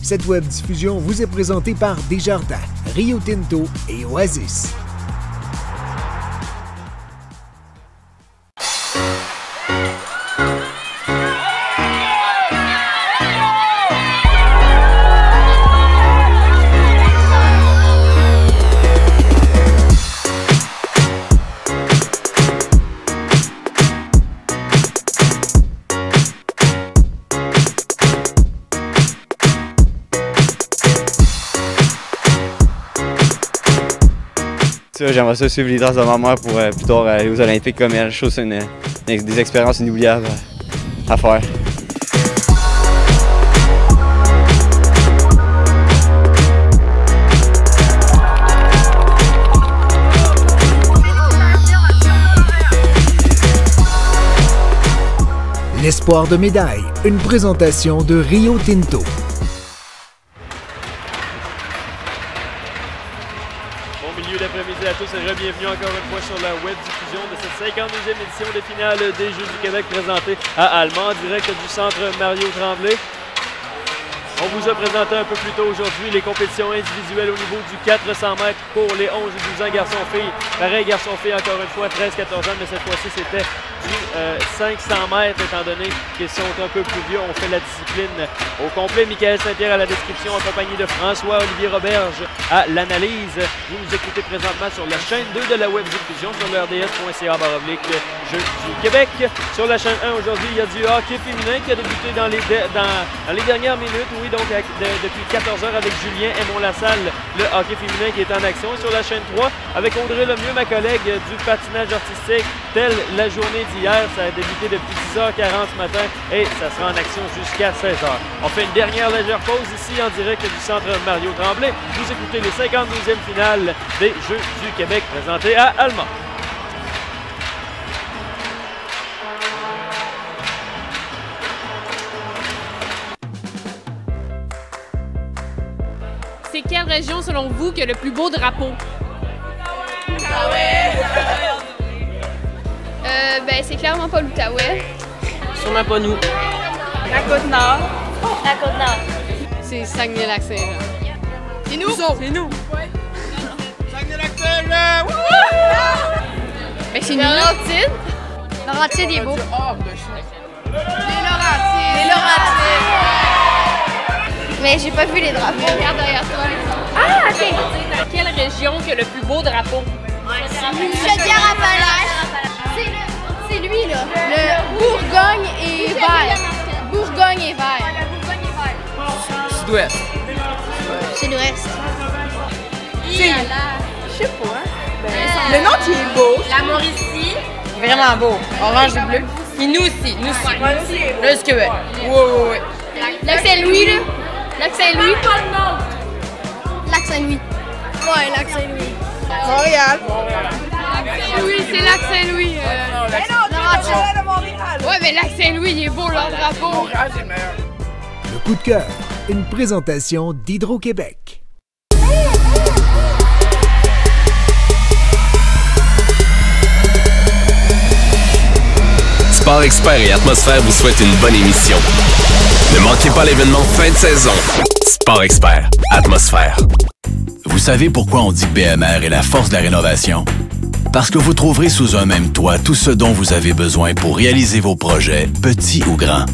Cette web diffusion vous est présentée par Desjardins, Rio Tinto et Oasis. J'aimerais ça suivre les traces de ma mère pour plus tard aller aux Olympiques comme elle. Je trouve que c'est des expériences inoubliables à faire. L'espoir de médaille, une présentation de Rio Tinto. Milieu d'après-midi à tous et bienvenue encore une fois sur la web diffusion de cette 52e édition des finales des Jeux du Québec présentée à Allemand, en direct du centre Mario Tremblay. On vous a présenté un peu plus tôt aujourd'hui les compétitions individuelles au niveau du 400 mètres pour les 11 et 12 ans garçons-filles. Pareil, garçons-filles encore une fois, 13-14 ans, mais cette fois-ci c'était du 500 mètres étant donné qu'ils sont un peu plus vieux. On fait la discipline au complet. Michael Saint-Pierre à la description en compagnie de François-Olivier Roberge à l'analyse. Vous nous écoutez présentement sur la chaîne 2 de la web diffusion sur le rds.ca/Jeux du Québec. Sur la chaîne 1 aujourd'hui, il y a du hockey féminin qui a débuté dans les dernières minutes. Oui, donc depuis 14 heures avec Julien Aymon-Lassalle, le hockey féminin qui est en action. Et sur la chaîne 3, avec Audrey Lemieux, ma collègue du patinage artistique, telle la journée d'hier. Ça a débuté depuis 10h40 ce matin et ça sera en action jusqu'à 16h. On fait une dernière légère pause ici en direct du centre Mario Tremblay. Vous écoutez les 52e finales des Jeux du Québec présentés à Allemand. C'est quelle région, selon vous, qui a le plus beau drapeau? C'est clairement pas l'Outaouais. Sûrement pas nous. La Côte-Nord. La Côte-Nord. C'est Saguenay-Lac-Saint-Jean. C'est nous? C'est nous. Saguenay-Lac-Saint-Jean! C'est Laurentides. Laurentides, il est beau. Les Laurentides. Mais j'ai pas vu les drapeaux. Regarde derrière toi. Ah, OK. Quelle région qui a le plus beau drapeau? Chaudière-Appalaches. C'est lui, là. Le Bourgogne et vert. Bourgogne et vert. Sud-ouest. C'est l'ouest. Je sais pas. Le nom qui est beau. La Mauricie. Vraiment beau. Orange et bleu. Et nous aussi. Nous aussi. Là, du Québec. Ouais. Lac-Saint-Louis, là. Lac-Saint-Louis. Lac-Saint-Louis. Ouais, Lac-Saint-Louis. Montréal. Oui, c'est Lac-Saint-Louis. Ouais, mais Lac-Saint-Louis, il est beau, leur drapeau. Montréal, c'est le meilleur. Le coup de cœur, une présentation d'Hydro-Québec. Sport Expert et Atmosphère vous souhaitent une bonne émission. Ne manquez pas l'événement fin de saison. Sport Expert, Atmosphère. Vous savez pourquoi on dit que BMR est la force de la rénovation? Parce que vous trouverez sous un même toit tout ce dont vous avez besoin pour réaliser vos projets, petits ou grands.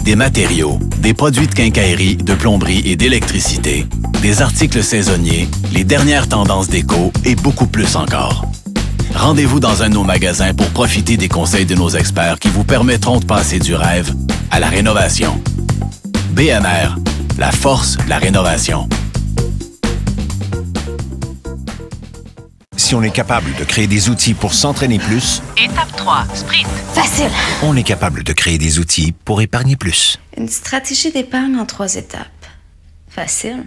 Des matériaux, des produits de quincaillerie, de plomberie et d'électricité, des articles saisonniers, les dernières tendances déco et beaucoup plus encore. Rendez-vous dans un de nos magasins pour profiter des conseils de nos experts qui vous permettront de passer du rêve à la rénovation. BMR, la force de la rénovation. Si on est capable de créer des outils pour s'entraîner plus, étape 3, sprint. Facile. on est capable de créer des outils pour épargner plus. Une stratégie d'épargne en 3 étapes. Facile.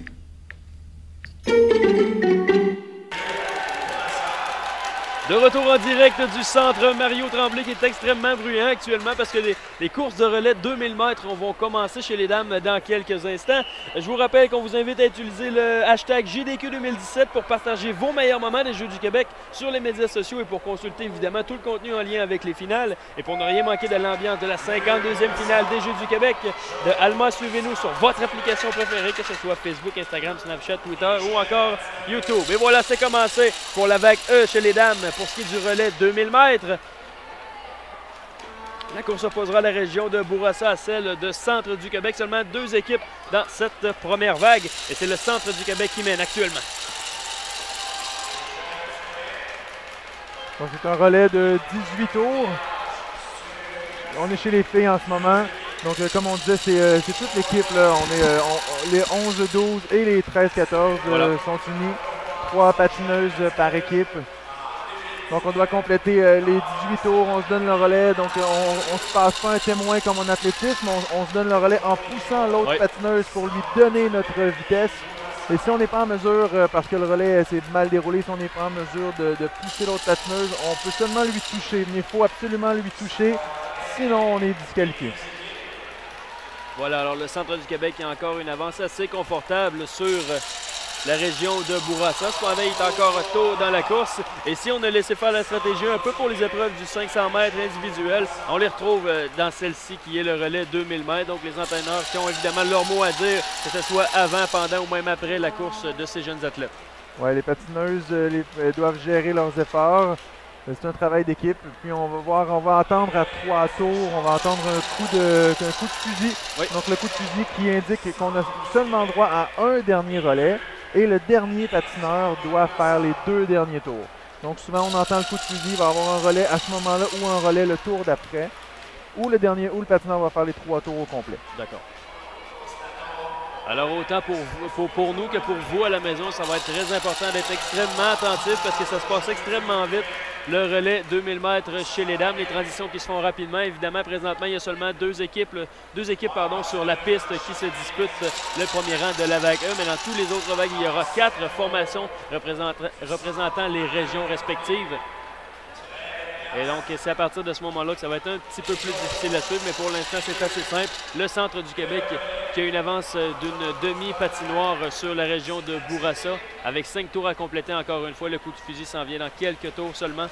De retour en direct du centre Mario Tremblay qui est extrêmement bruyant actuellement parce que les courses de relais de 2000 mètres vont commencer chez les dames dans quelques instants. Je vous rappelle qu'on vous invite à utiliser le hashtag JDQ2017 pour partager vos meilleurs moments des Jeux du Québec sur les médias sociaux et pour consulter évidemment tout le contenu en lien avec les finales. Et pour ne rien manquer de l'ambiance de la 52e finale des Jeux du Québec de Alma, suivez-nous sur votre application préférée, que ce soit Facebook, Instagram, Snapchat, Twitter ou encore YouTube. Et voilà, c'est commencé pour la vague E chez les dames. Pour ce qui est du relais 2000 mètres, la course opposera la région de Bourassa à celle de Centre du Québec. Seulement 2 équipes dans cette première vague et c'est le Centre du Québec qui mène actuellement. Donc c'est un relais de 18 tours. On est chez les filles en ce moment. Donc comme on disait, c'est toute l'équipe. Les 11-12 et les 13-14 voilà. sont unis. 3 patineuses par équipe. Donc on doit compléter les 18 tours, on se donne le relais, donc on ne se passe pas un témoin comme en athlétisme, on se donne le relais en poussant l'autre patineuse pour lui donner notre vitesse. Et si on n'est pas en mesure, parce que le relais s'est mal déroulé, si on n'est pas en mesure de pousser l'autre patineuse, on peut seulement lui toucher, mais il faut absolument lui toucher, sinon on est disqualifié. Voilà, alors le Centre du Québec a encore une avance assez confortable sur la région de Bourassa. Cependant, il est encore tôt dans la course. Et si on a laissé faire la stratégie un peu pour les épreuves du 500 mètres individuel, on les retrouve dans celle-ci qui est le relais 2000 mètres. Donc les entraîneurs qui ont évidemment leur mot à dire, que ce soit avant, pendant ou même après la course de ces jeunes athlètes. Oui, les patineuses doivent gérer leurs efforts. C'est un travail d'équipe. Puis on va voir, on va entendre à 3 tours, on va entendre un coup de fusil. Oui. Donc le coup de fusil qui indique qu'on a seulement droit à un dernier relais. Et le dernier patineur doit faire les 2 derniers tours. Donc souvent on entend le coup de fusil, il va y avoir un relais à ce moment-là ou un relais le tour d'après. Ou le patineur va faire les 3 tours au complet. D'accord. Alors autant pour nous que pour vous à la maison, ça va être très important d'être extrêmement attentif parce que ça se passe extrêmement vite. Le relais 2000 mètres chez les dames, les transitions qui se font rapidement. Évidemment, présentement, il y a seulement deux équipes sur la piste qui se disputent le premier rang de la vague E. Mais dans tous les autres vagues, il y aura 4 formations représentant les régions respectives. Et donc, c'est à partir de ce moment-là que ça va être un petit peu plus difficile à suivre, mais pour l'instant, c'est assez simple. Le Centre du Québec qui a une avance d'une demi-patinoire sur la région de Bourassa, avec 5 tours à compléter encore une fois. Le coup de fusil s'en vient dans quelques tours seulement.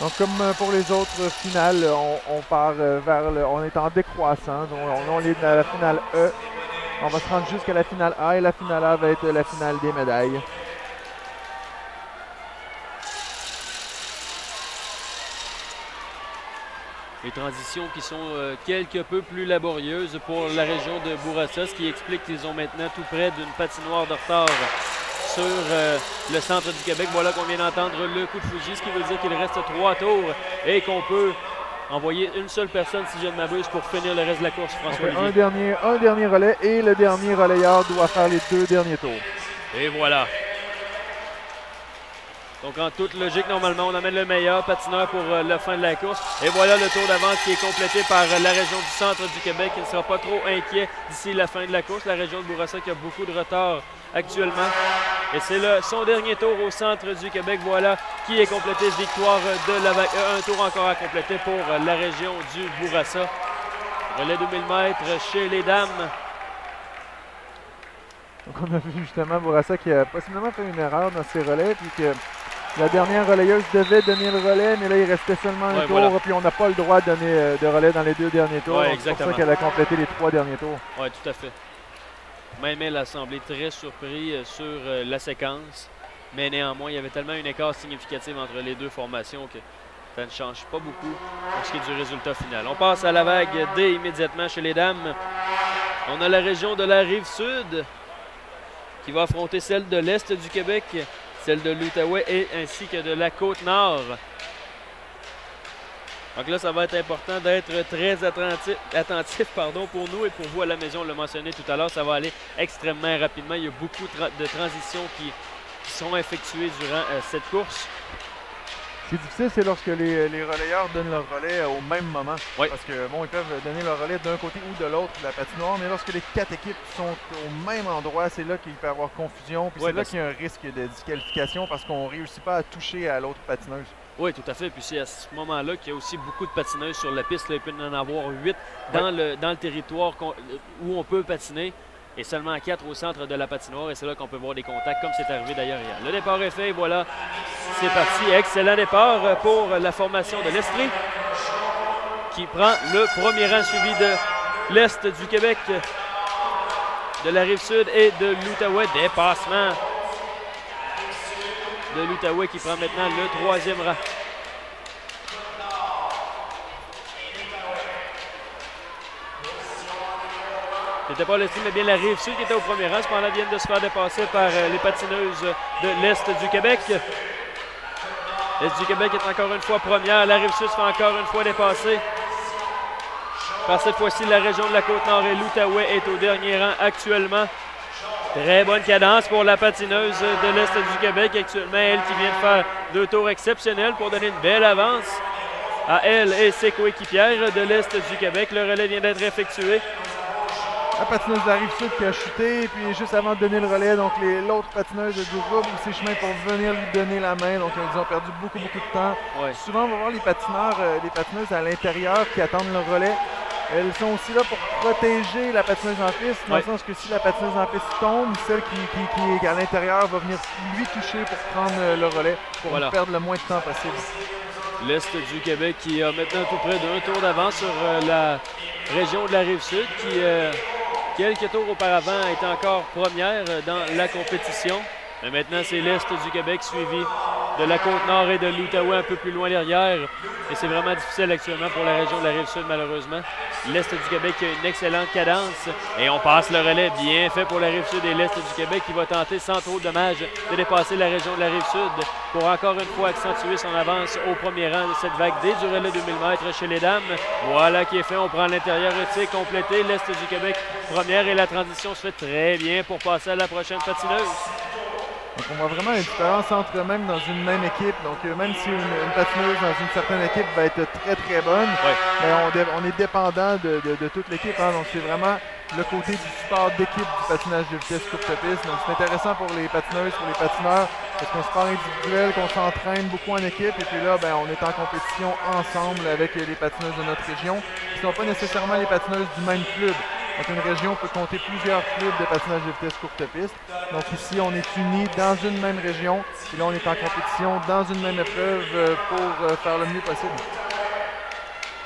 Donc, comme pour les autres finales, on part on est en décroissant. On est dans la finale E. On va se rendre jusqu'à la finale A, et la finale A va être la finale des médailles. Les transitions qui sont quelque peu plus laborieuses pour la région de Bourassa, ce qui explique qu'ils sont maintenant tout près d'une patinoire de retard sur le Centre du Québec. Voilà qu'on vient d'entendre le coup de fusil, ce qui veut dire qu'il reste 3 tours et qu'on peut envoyer une seule personne, si je ne m'abuse, pour finir le reste de la course, François-Olivier. Un dernier relais et le dernier relayeur doit faire les 2 derniers tours. Et voilà. Donc, en toute logique, normalement, on amène le meilleur patineur pour la fin de la course. Et voilà le tour d'avance qui est complété par la région du Centre du Québec. Il ne sera pas trop inquiet d'ici la fin de la course. La région de Bourassa qui a beaucoup de retard actuellement. Et c'est son dernier tour au Centre du Québec. Voilà qui est complété. Victoire de la vague E. Un tour encore à compléter pour la région du Bourassa. Relais 2000 mètres chez les dames. Donc, on a vu justement Bourassa qui a possiblement fait une erreur dans ses relais, puis que la dernière relayeuse devait donner le relais, mais là, il restait seulement un tour, puis on n'a pas le droit de donner de relais dans les 2 derniers tours. C'est pour ça qu'elle a complété les 3 derniers tours. Oui, tout à fait. Même elle a semblé très surpris sur la séquence, mais néanmoins, il y avait tellement un écart significatif entre les 2 formations que ça ne change pas beaucoup pour ce qui est du résultat final. On passe à la vague D immédiatement chez les dames. On a la région de la Rive-Sud qui va affronter celle de l'Est du Québec, celle de l'Outaouais et ainsi que de la Côte-Nord. Donc là, ça va être important d'être très attentif pour nous et pour vous à la maison. On l'a mentionné tout à l'heure, ça va aller extrêmement rapidement. Il y a beaucoup de transitions qui sont effectuées durant cette course. Ce qui est difficile, c'est lorsque les relayeurs donnent leur relais au même moment. Oui. Parce que bon, ils peuvent donner leur relais d'un côté ou de l'autre de la patinoire, mais lorsque les 4 équipes sont au même endroit, c'est là qu'il peut y avoir confusion. Puis c'est là qu'il y a un risque de disqualification parce qu'on ne réussit pas à toucher à l'autre patineuse. Oui, tout à fait. Puis c'est à ce moment-là qu'il y a aussi beaucoup de patineuses sur la piste. Là, il peut y en avoir 8 dans le territoire où on peut patiner. Et seulement 4 au centre de la patinoire. Et c'est là qu'on peut voir des contacts, comme c'est arrivé d'ailleurs hier. Le départ est fait, voilà, c'est parti. Excellent départ pour la formation de l'Estrie, qui prend le premier rang, suivi de l'Est du Québec, de la Rive-Sud et de l'Outaouais. Dépassement de l'Outaouais qui prend maintenant le 3e rang. C'était pas l'Estrie, mais bien la Rive-Sud qui était au premier rang. Cependant, viennent de se faire dépasser par les patineuses de l'Est du Québec. L'Est du Québec est encore une fois première. La Rive-Sud se fait encore une fois dépasser par cette fois-ci la région de la Côte-Nord et l'Outaouais est au dernier rang actuellement. Très bonne cadence pour la patineuse de l'Est du Québec actuellement. Elle qui vient de faire 2 tours exceptionnels pour donner une belle avance à elle et ses coéquipières de l'Est du Québec. Le relais vient d'être effectué. La patineuse de la Rive-Sud qui a chuté, et puis juste avant de donner le relais, donc l'autre patineuse du groupe ou ses chemins pour venir lui donner la main. Donc ils ont perdu beaucoup de temps. Ouais. Souvent, on va voir les patineuses à l'intérieur qui attendent le relais. Elles sont aussi là pour protéger la patineuse en piste, dans le sens que si la patineuse en piste tombe, celle qui est à l'intérieur va venir lui toucher pour prendre le relais, pour perdre le moins de temps possible. L'Est du Québec qui a maintenant tout près d'un tour d'avance sur la région de la Rive-Sud qui, quelques tours auparavant, était encore première dans la compétition. Mais maintenant, c'est l'Est du Québec suivi de la Côte-Nord et de l'Outaouais un peu plus loin derrière. Et c'est vraiment difficile actuellement pour la région de la Rive-Sud, malheureusement. L'Est du Québec a une excellente cadence. Et on passe le relais bien fait pour la Rive-Sud et l'Est du Québec qui va tenter sans trop de dommages de dépasser la région de la Rive-Sud pour encore une fois accentuer son avance au premier rang de cette vague D du relais 2000 mètres chez les dames. Voilà qui est fait. On prend l'intérieur et complété. L'Est du Québec première et la transition se fait très bien pour passer à la prochaine patineuse. Donc on voit vraiment une différence entre eux-mêmes dans une même équipe. Donc même si une patineuse dans une certaine équipe va être très bonne, on est dépendant de toute l'équipe. Hein. Donc c'est vraiment le côté du support d'équipe du patinage de vitesse courte piste. Donc c'est intéressant pour les patineuses, pour les patineurs, parce qu'on se part individuel, qu'on s'entraîne beaucoup en équipe. Et puis là, on est en compétition ensemble avec les patineuses de notre région, qui ne sont pas nécessairement les patineuses du même club. Donc une région peut compter plusieurs clubs de patinage de vitesse courte piste. Donc ici, on est unis dans une même région. Et là, on est en compétition dans une même épreuve pour faire le mieux possible.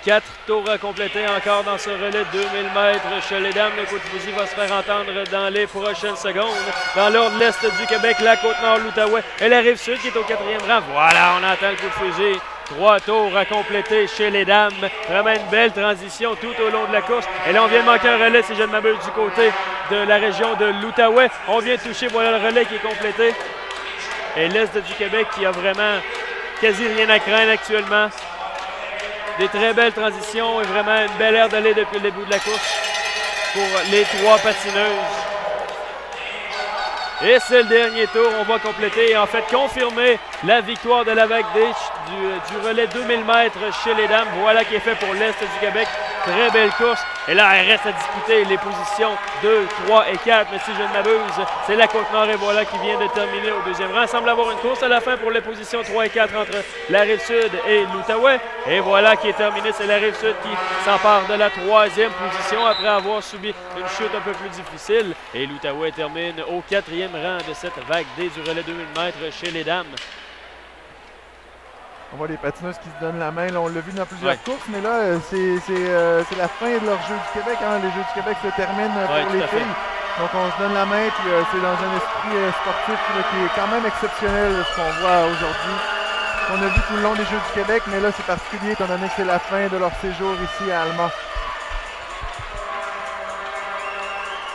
4 tours à compléter encore dans ce relais 2000 mètres chez les dames. Le coup de fusil va se faire entendre dans les prochaines secondes. Dans l'ordre, l'Est du Québec, la Côte-Nord, l'Outaouais et la Rive-Sud qui est au 4e rang. Voilà, on entend le coup de fusil. 3 tours à compléter chez les dames. Vraiment une belle transition tout au long de la course. Et là, on vient de manquer un relais, si je ne m'abuse, du côté de la région de l'Outaouais. On vient de toucher, voilà le relais qui est complété. Et l'Est du Québec qui a vraiment quasi rien à craindre actuellement. Des très belles transitions et vraiment une belle aire d'aller depuis le début de la course pour les 3 patineuses. Et c'est le dernier tour, on va compléter et en fait confirmer la victoire de la vague D du relais 2000 mètres chez les dames. Voilà qui est fait pour l'Est du Québec. Très belle course. Et là, il reste à disputer les positions 2, 3 et 4. Mais si je ne m'abuse, c'est la Côte-Nord et voilà qui vient de terminer au 2e rang. Il semble avoir une course à la fin pour les positions 3 et 4 entre la Rive-Sud et l'Outaouais. Et voilà qui est terminé. C'est la Rive-Sud qui s'empare de la 3e position après avoir subi une chute un peu plus difficile. Et l'Outaouais termine au 4e rang de cette vague D du relais 2000 mètres chez les dames. On voit les patineuses qui se donnent la main. Là, on l'a vu dans plusieurs courses, mais là, c'est la fin de leur Jeux du Québec. Hein. Les Jeux du Québec se terminent pour les filles. Donc, on se donne la main, puis c'est dans un esprit sportif là, qui est quand même exceptionnel, ce qu'on voit aujourd'hui. On a vu tout le long des Jeux du Québec, mais là, c'est particulier étant donné que c'est la fin de leur séjour ici à Alma.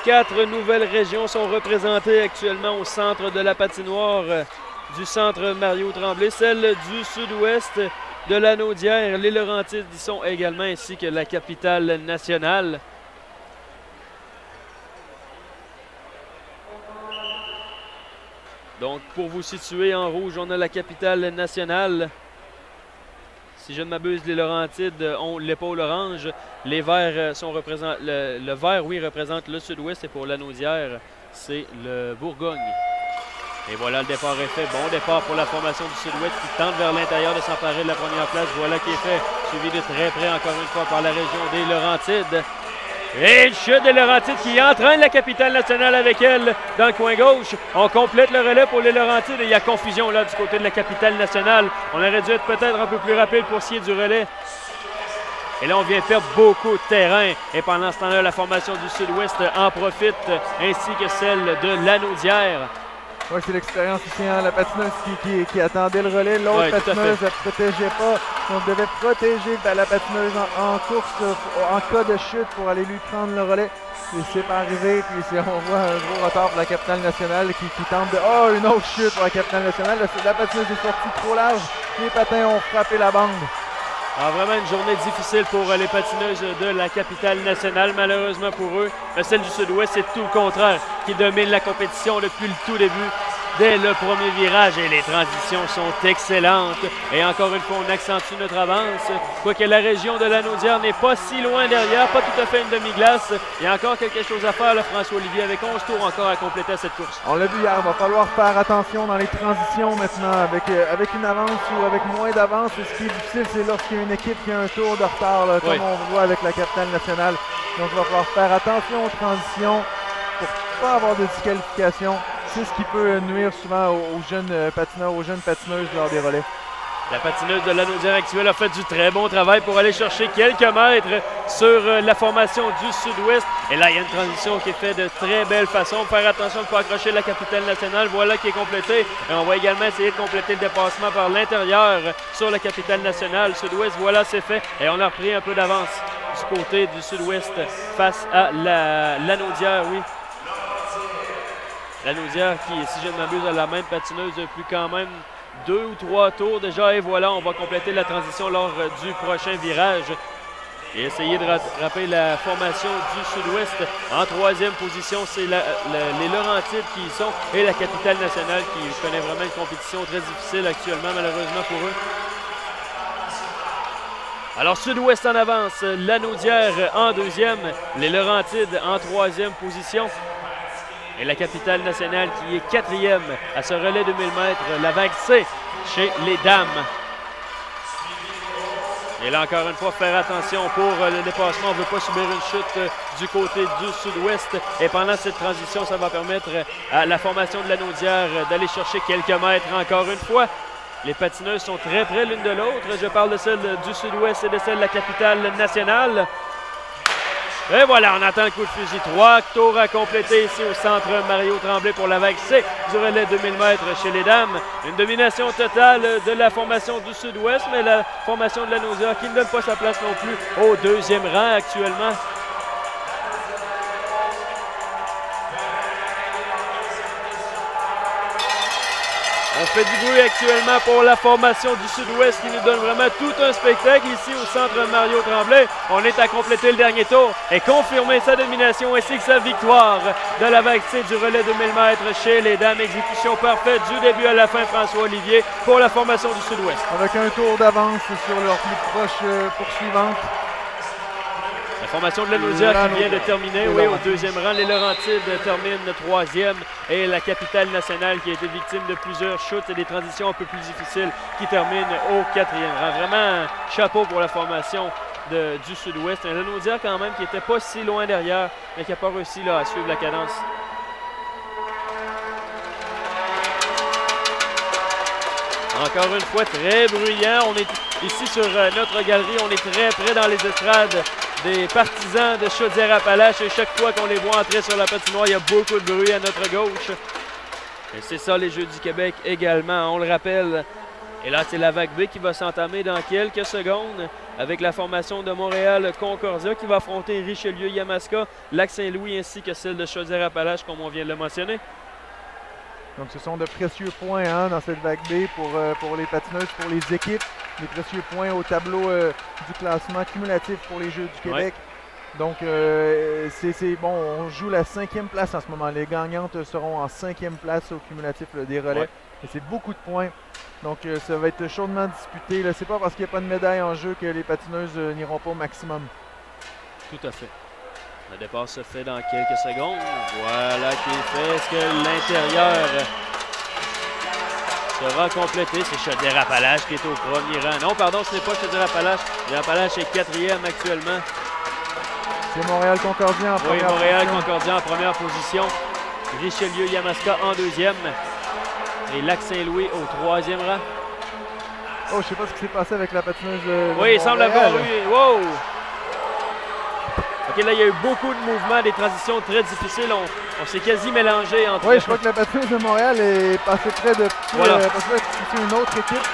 4 nouvelles régions sont représentées actuellement au centre de la patinoire du centre Mario Tremblay, celle du sud-ouest de la Naudière, les Laurentides y sont également, ainsi que la capitale nationale. Donc, pour vous situer, en rouge, on a la capitale nationale Si je ne m'abuse, les Laurentides ont l'épaule orange. Les verts sont le vert, oui, représente le Sud-Ouest et pour Lanaudière, c'est le Bourgogne. Et voilà, le départ est fait. Bon départ pour la formation du Sud-Ouest qui tente vers l'intérieur de s'emparer de la première place. Voilà qui est fait, suivi de très près encore une fois par la région des Laurentides. Et une chute des Laurentides qui entraîne la capitale nationale avec elle dans le coin gauche. On complète le relais pour les Laurentides et il y a confusion là du côté de la capitale nationale. On aurait dû être peut-être un peu plus rapide pour scier du relais. Et là, on vient perdre beaucoup de terrain. Et pendant ce temps-là, la formation du Sud-Ouest en profite, ainsi que celle de Lanaudière. Oui, c'est l'expérience ici, hein? La patineuse qui attendait le relais. L'autre patineuse ne protégeait pas. On devait protéger la patineuse en course en cas de chute pour aller lui prendre le relais. Et c'est pas arrivé. Puis on voit un gros retard pour la capitale nationale qui tente de... Oh, une autre chute pour la capitale nationale. La patineuse est sortie trop large. Les patins ont frappé la bande. Alors, vraiment une journée difficile pour les patineuses de la capitale nationale, malheureusement pour eux. Mais celle du Sud-Ouest, c'est tout le contraire, qui domine la compétition depuis le tout début, dès le premier virage. Et les transitions sont excellentes. Et encore une fois, on accentue notre avance. Quoique la région de Lanaudière n'est pas si loin derrière, pas tout à fait une demi-glace. Il y a encore quelque chose à faire, là, François-Olivier, avec 11 tours encore à compléter cette course. On l'a vu hier, il va falloir faire attention dans les transitions maintenant. Avec une avance ou avec moins d'avance, ce qui est difficile, c'est lorsqu'il y a une équipe qui a un tour de retard, là, comme on voit avec la capitale nationale. Donc il va falloir faire attention aux transitions pour ne pas avoir de disqualification. C'est ce qui peut nuire souvent aux jeunes patineurs, aux jeunes patineuses lors des relais. La patineuse de Lanaudière actuelle a fait du très bon travail pour aller chercher quelques mètres sur la formation du Sud-Ouest. Et là, il y a une transition qui est faite de très belle façon. Faire attention de ne pas accrocher la capitale nationale. Voilà qui est complété. Et on va également essayer de compléter le dépassement par l'intérieur sur la capitale nationale. Sud-Ouest, voilà, c'est fait. Et on a repris un peu d'avance du côté du Sud-Ouest face à la Lanaudière, oui. Lanaudière qui, si je ne m'abuse, a la même patineuse depuis quand même 2 ou 3 tours déjà. Et voilà, on va compléter la transition lors du prochain virage. Et essayer de rattraper la formation du Sud-Ouest. En 3e position, c'est les Laurentides qui y sont. Et la capitale nationale qui connaît vraiment une compétition très difficile actuellement, malheureusement pour eux. Alors, Sud-Ouest en avance, Lanaudière en 2e, les Laurentides en 3e position. Et la capitale nationale qui est 4e à ce relais de 1000 mètres, la vague C chez les dames. Et là, encore une fois, faire attention pour le dépassement. On ne veut pas subir une chute du côté du Sud-Ouest. Et pendant cette transition, ça va permettre à la formation de Lanaudière d'aller chercher quelques mètres encore une fois. Les patineuses sont très près l'une de l'autre. Je parle de celle du Sud-Ouest et de celle de la capitale nationale. Et voilà, on attend le coup de fusil. 3 tours à compléter ici au centre Mario Tremblay pour la vague C du relais de 1000 mètres chez les dames. Une domination totale de la formation du Sud-Ouest, mais la formation de Lanaudière qui ne donne pas sa place non plus au 2e rang actuellement. On fait du bruit actuellement pour la formation du Sud-Ouest qui nous donne vraiment tout un spectacle ici au centre Mario Tremblay. On est à compléter le dernier tour et confirmer sa domination ainsi que sa victoire de la vague C du relais de 1000 mètres chez les dames. Exécution parfaite du début à la fin, François-Olivier, pour la formation du Sud-Ouest. Avec un tour d'avance sur leur plus proche poursuivante. La formation de Lanaudière qui vient de terminer, oui, au 2e rang. Les Laurentides terminent le 3e et la capitale nationale qui a été victime de plusieurs chutes et des transitions un peu plus difficiles qui termine au 4e rang. Vraiment, chapeau pour la formation du Sud-Ouest. Un Lanaudière quand même qui n'était pas si loin derrière, mais qui n'a pas réussi là, à suivre la cadence. Encore une fois, très bruyant. On est ici sur notre galerie. On est très près dans les estrades des partisans de Chaudière-Appalaches. Et chaque fois qu'on les voit entrer sur la patinoire, il y a beaucoup de bruit à notre gauche. Et c'est ça les Jeux du Québec également, on le rappelle. Et là, c'est la vague B qui va s'entamer dans quelques secondes avec la formation de Montréal-Concordia qui va affronter Richelieu-Yamaska, Lac-Saint-Louis ainsi que celle de Chaudière-Appalaches, comme on vient de le mentionner. Donc ce sont de précieux points dans cette vague B pour les patineuses, pour les équipes. Des précieux points au tableau du classement cumulatif pour les Jeux du Québec. Ouais. Donc c'est bon, on joue la 5e place en ce moment. Les gagnantes seront en 5e place au cumulatif des relais. Ouais. Et c'est beaucoup de points Donc ça va être chaudement disputé. C'est pas parce qu'il n'y a pas de médaille en jeu que les patineuses n'iront pas au maximum. Tout à fait. Le départ se fait dans quelques secondes. Voilà qui est fait. Est-ce que l'intérieur sera complété? C'est Chaudière-Appalaches qui est au premier rang. Non, pardon, ce n'est pas Chaudière-Appalaches. Chaudière-Appalaches est 4e actuellement. C'est Montréal-Concordia en première position. Oui, Montréal-Concordia en première position. Richelieu-Yamaska en 2e. Et Lac-Saint-Louis au 3e rang. Oh, je sais pas ce qui s'est passé avec la patineuse oui, il semble avoir eu... Wow! OK, là, il y a eu beaucoup de mouvements, des transitions très difficiles. On s'est quasi mélangé entre... Oui, je crois que la patineuse de Montréal est passée près de une autre équipe.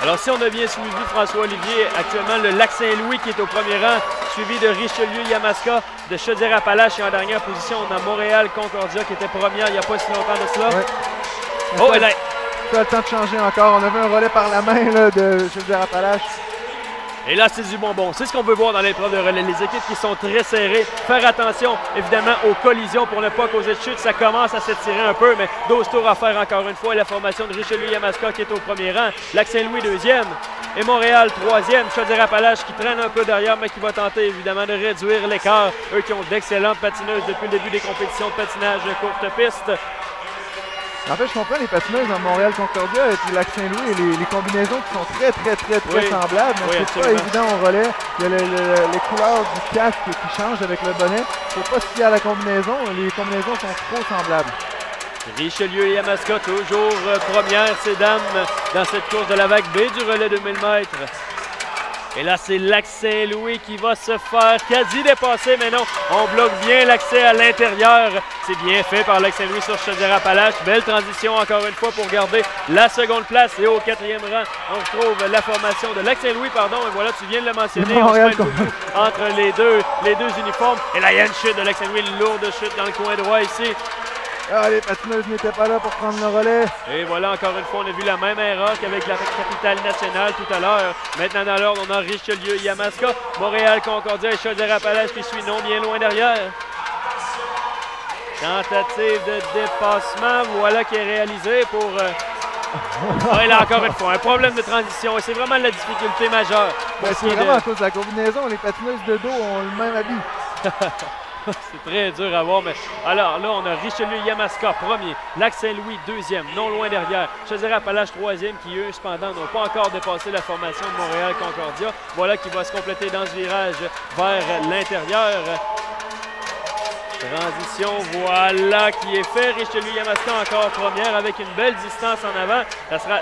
Alors, si on a bien suivi François-Olivier, actuellement, le Lac-Saint-Louis qui est au premier rang, suivi de Richelieu-Yamaska, de Chaudière-Appalaches et en dernière position, on a Montréal-Concordia qui était première il n'y a pas si longtemps de cela. Ouais. Oh, et là... Ça a le temps de changer encore. On avait un relais par la main là, de Chaudière-Appalaches. Et là, c'est du bonbon. C'est ce qu'on veut voir dans l'épreuve de relais. Les équipes qui sont très serrées. Faire attention, évidemment, aux collisions pour ne pas causer de chute. Ça commence à s'étirer un peu, mais 12 tours à faire encore une fois. La formation de Richelieu-Yamaska qui est au premier rang. Lac-Saint-Louis, 2e. Et Montréal, 3e. Chaudière-Appalaches qui traîne un peu derrière, mais qui va tenter, évidemment, de réduire l'écart. Eux qui ont d'excellentes patineuses depuis le début des compétitions de patinage courte piste. En fait, je comprends les patineuses dans Montréal-Concordia et puis Lac-Saint-Louis et les combinaisons qui sont très semblables. Mais c'est pas évident au relais. Il y a les couleurs du casque qui changent avec le bonnet. C'est pas si à la combinaison. Les combinaisons sont trop semblables. Richelieu et Yamaska, toujours première, ces dames, dans cette course de la vague B du relais de 1000 mètres. Et là, c'est Lac-Saint-Louis qui va se faire quasi dépasser, mais non, on bloque bien l'accès à l'intérieur. C'est bien fait par Lac-Saint-Louis sur Chaudière-Appalaches. Belle transition encore une fois pour garder la seconde place. Et au 4e rang, on retrouve la formation de Lac-Saint-Louis, pardon. Et voilà, tu viens de le mentionner, on se met beaucoup entre les deux uniformes. Et là, il y a une chute de Lac-Saint-Louis, une lourde chute dans le coin droit ici. Ah, les patineuses n'étaient pas là pour prendre le relais. Et voilà, encore une fois, on a vu la même erreur qu'avec la capitale nationale tout à l'heure. Maintenant, dans l'ordre, on a Richelieu, Yamaska, Montréal, Concordia et Chaudière-Appalaches qui suit non bien loin derrière. Tentative de dépassement, voilà qui est réalisée pour... Ah, et là, encore une fois, un problème de transition. Et c'est vraiment la difficulté majeure. C'est vraiment à cause de la combinaison. Les patineuses de dos ont le même habit. C'est très dur à voir, mais alors là, on a Richelieu-Yamaska, premier, Lac-Saint-Louis, 2e, non loin derrière, Chaudière-Appalaches, 3e, qui eux, cependant, n'ont pas encore dépassé la formation de Montréal-Concordia. Voilà qui va se compléter dans ce virage vers l'intérieur. Transition, voilà qui est fait. Richelieu-Yamaska encore première avec une belle distance en avant.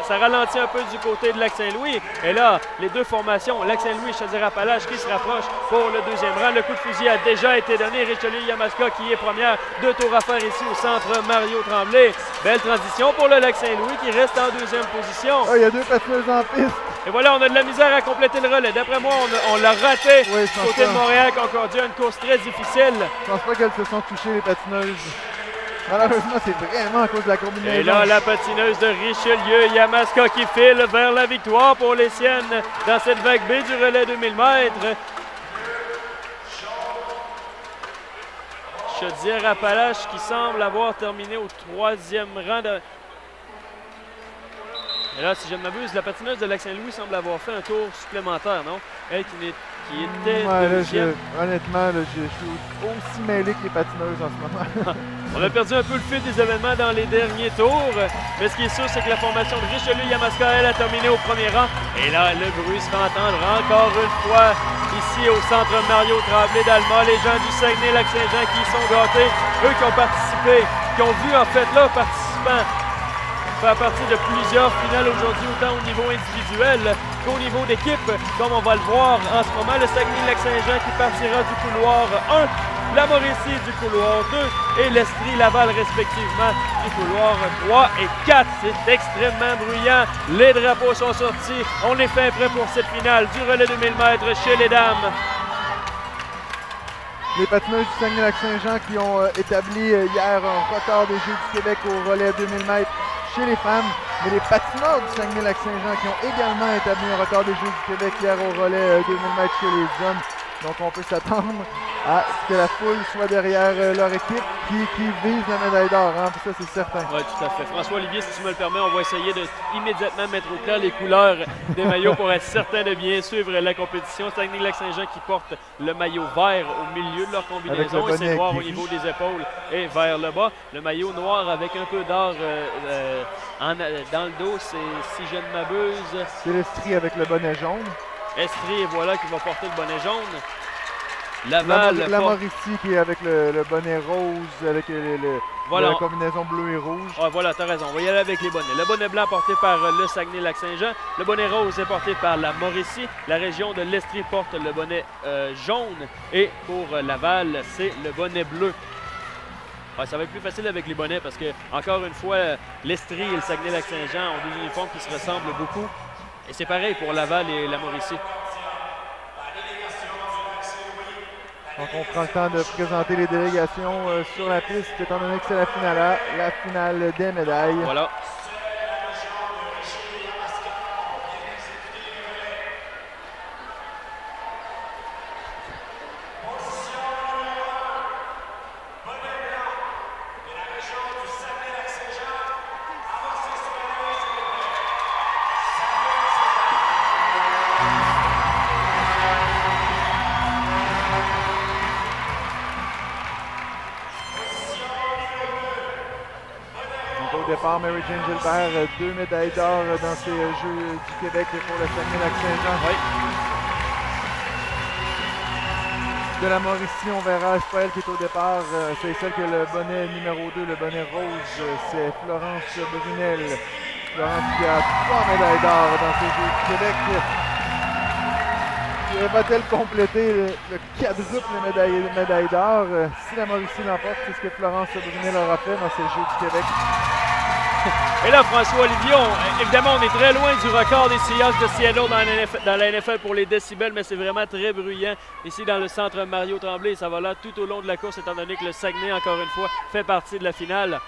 Ça ralentit un peu du côté de Lac-Saint-Louis. Et là, les deux formations, Lac-Saint-Louis et Chaudière-Appalaches qui se rapprochent pour le 2e rang. Le coup de fusil a déjà été donné. Richelieu-Yamaska qui est première. 2 tours à faire ici au centre Mario Tremblay. Belle transition pour le Lac-Saint-Louis qui reste en 2e position. Oh, il y a deux patineuses en piste. Et voilà, on a de la misère à compléter le relais. D'après moi, on l'a raté du côté de Montréal-Concordia. Une course très difficile. Je pense pas qu'elles se sont touchées, les patineuses. Malheureusement, c'est vraiment à cause de la combinaison. Et là, la patineuse de Richelieu-Yamaska qui file vers la victoire pour les siennes dans cette vague B du relais de 1000 mètres. Chaudière-Appalaches qui semble avoir terminé au 3e rang de... Et là, si je ne m'abuse, la patineuse de Lac-Saint-Louis semble avoir fait un tour supplémentaire, non? Elle qui était deuxième. Honnêtement, je suis aussi mêlé que les patineuses en ce moment. On a perdu un peu le fil des événements dans les derniers tours. Mais ce qui est sûr, c'est que la formation de Richelieu-Yamaska, elle a terminé au premier rang. Et là, le bruit se fait entendre encore une fois ici au centre Mario Tremblay d'Alma. Les gens du Saguenay-Lac-Saint-Jean qui y sont gâtés. Eux qui ont participé, qui ont vu en fait leurs participants faire partie de plusieurs finales aujourd'hui, autant au niveau individuel qu'au niveau d'équipe, comme on va le voir en ce moment. Le Saguenay-Lac-Saint-Jean qui partira du couloir 1, la Mauricie du couloir 2 et l'Estrie-Laval respectivement du couloir 3 et 4. C'est extrêmement bruyant. Les drapeaux sont sortis. On est fin prêt pour cette finale du relais de 1000 mètres chez les dames. Les patineuses du Saguenay-Lac-Saint-Jean qui ont établi hier un record des Jeux du Québec au relais 2000 mètres chez les femmes, mais les patineurs du Saguenay-Lac-Saint-Jean qui ont également établi un record des Jeux du Québec hier au relais 2000 mètres chez les hommes. Donc on peut s'attendre à ce que la foule soit derrière leur équipe qui vise la médaille d'or, hein, ça c'est certain. Oui, tout à fait. François-Olivier, si tu me le permets, on va essayer de immédiatement mettre au clair les couleurs des maillots pour être certain de bien suivre la compétition. Saguenay-Lac-Saint-Jean qui porte le maillot vert au milieu de leur combinaison et c'est noir au niveau des épaules et vers le bas. Le maillot noir avec un peu d'or dans le dos, c'est, si je ne m'abuse... C'est l'Estrie avec le bonnet jaune. Estrie, voilà, qui va porter le bonnet jaune. Laval, la Mauricie qui est avec le bonnet rose, avec voilà. la combinaison bleu et rouge. Ah, voilà, tu as raison. On va y aller avec les bonnets. Le bonnet blanc porté par le Saguenay-Lac-Saint-Jean. Le bonnet rose est porté par la Mauricie. La région de l'Estrie porte le bonnet jaune. Et pour Laval, c'est le bonnet bleu. Ouais, ça va être plus facile avec les bonnets parce que, encore une fois, l'Estrie et le Saguenay-Lac-Saint-Jean ont des uniformes qui se ressemblent beaucoup. Et c'est pareil pour Laval et la Mauricie. Donc on prend le temps de présenter les délégations sur la piste, étant donné que c'est la finale des médailles. Voilà. Mary Jane Gilbert, 2 médailles d'or dans ces Jeux du Québec pour le Saguenay-Lac-Saint-Jean. Oui. De la Mauricie, on verra, c'est pas elle qui est au départ, c'est celle qui a le bonnet numéro 2, le bonnet rose, c'est Florence Brunel. Florence qui a 3 médailles d'or dans ces Jeux du Québec. Va-t-elle compléter le quadruple médaille d'or? Si la Mauricie l'emporte, c'est ce que Florence Brunel aura fait dans ces Jeux du Québec. Et là, François-Olivier, évidemment, on est très loin du record des Seahawks de Seattle dans la NFL pour les décibels, mais c'est vraiment très bruyant ici dans le centre Mario Tremblay. Et ça va là tout au long de la course, étant donné que le Saguenay, encore une fois, fait partie de la finale.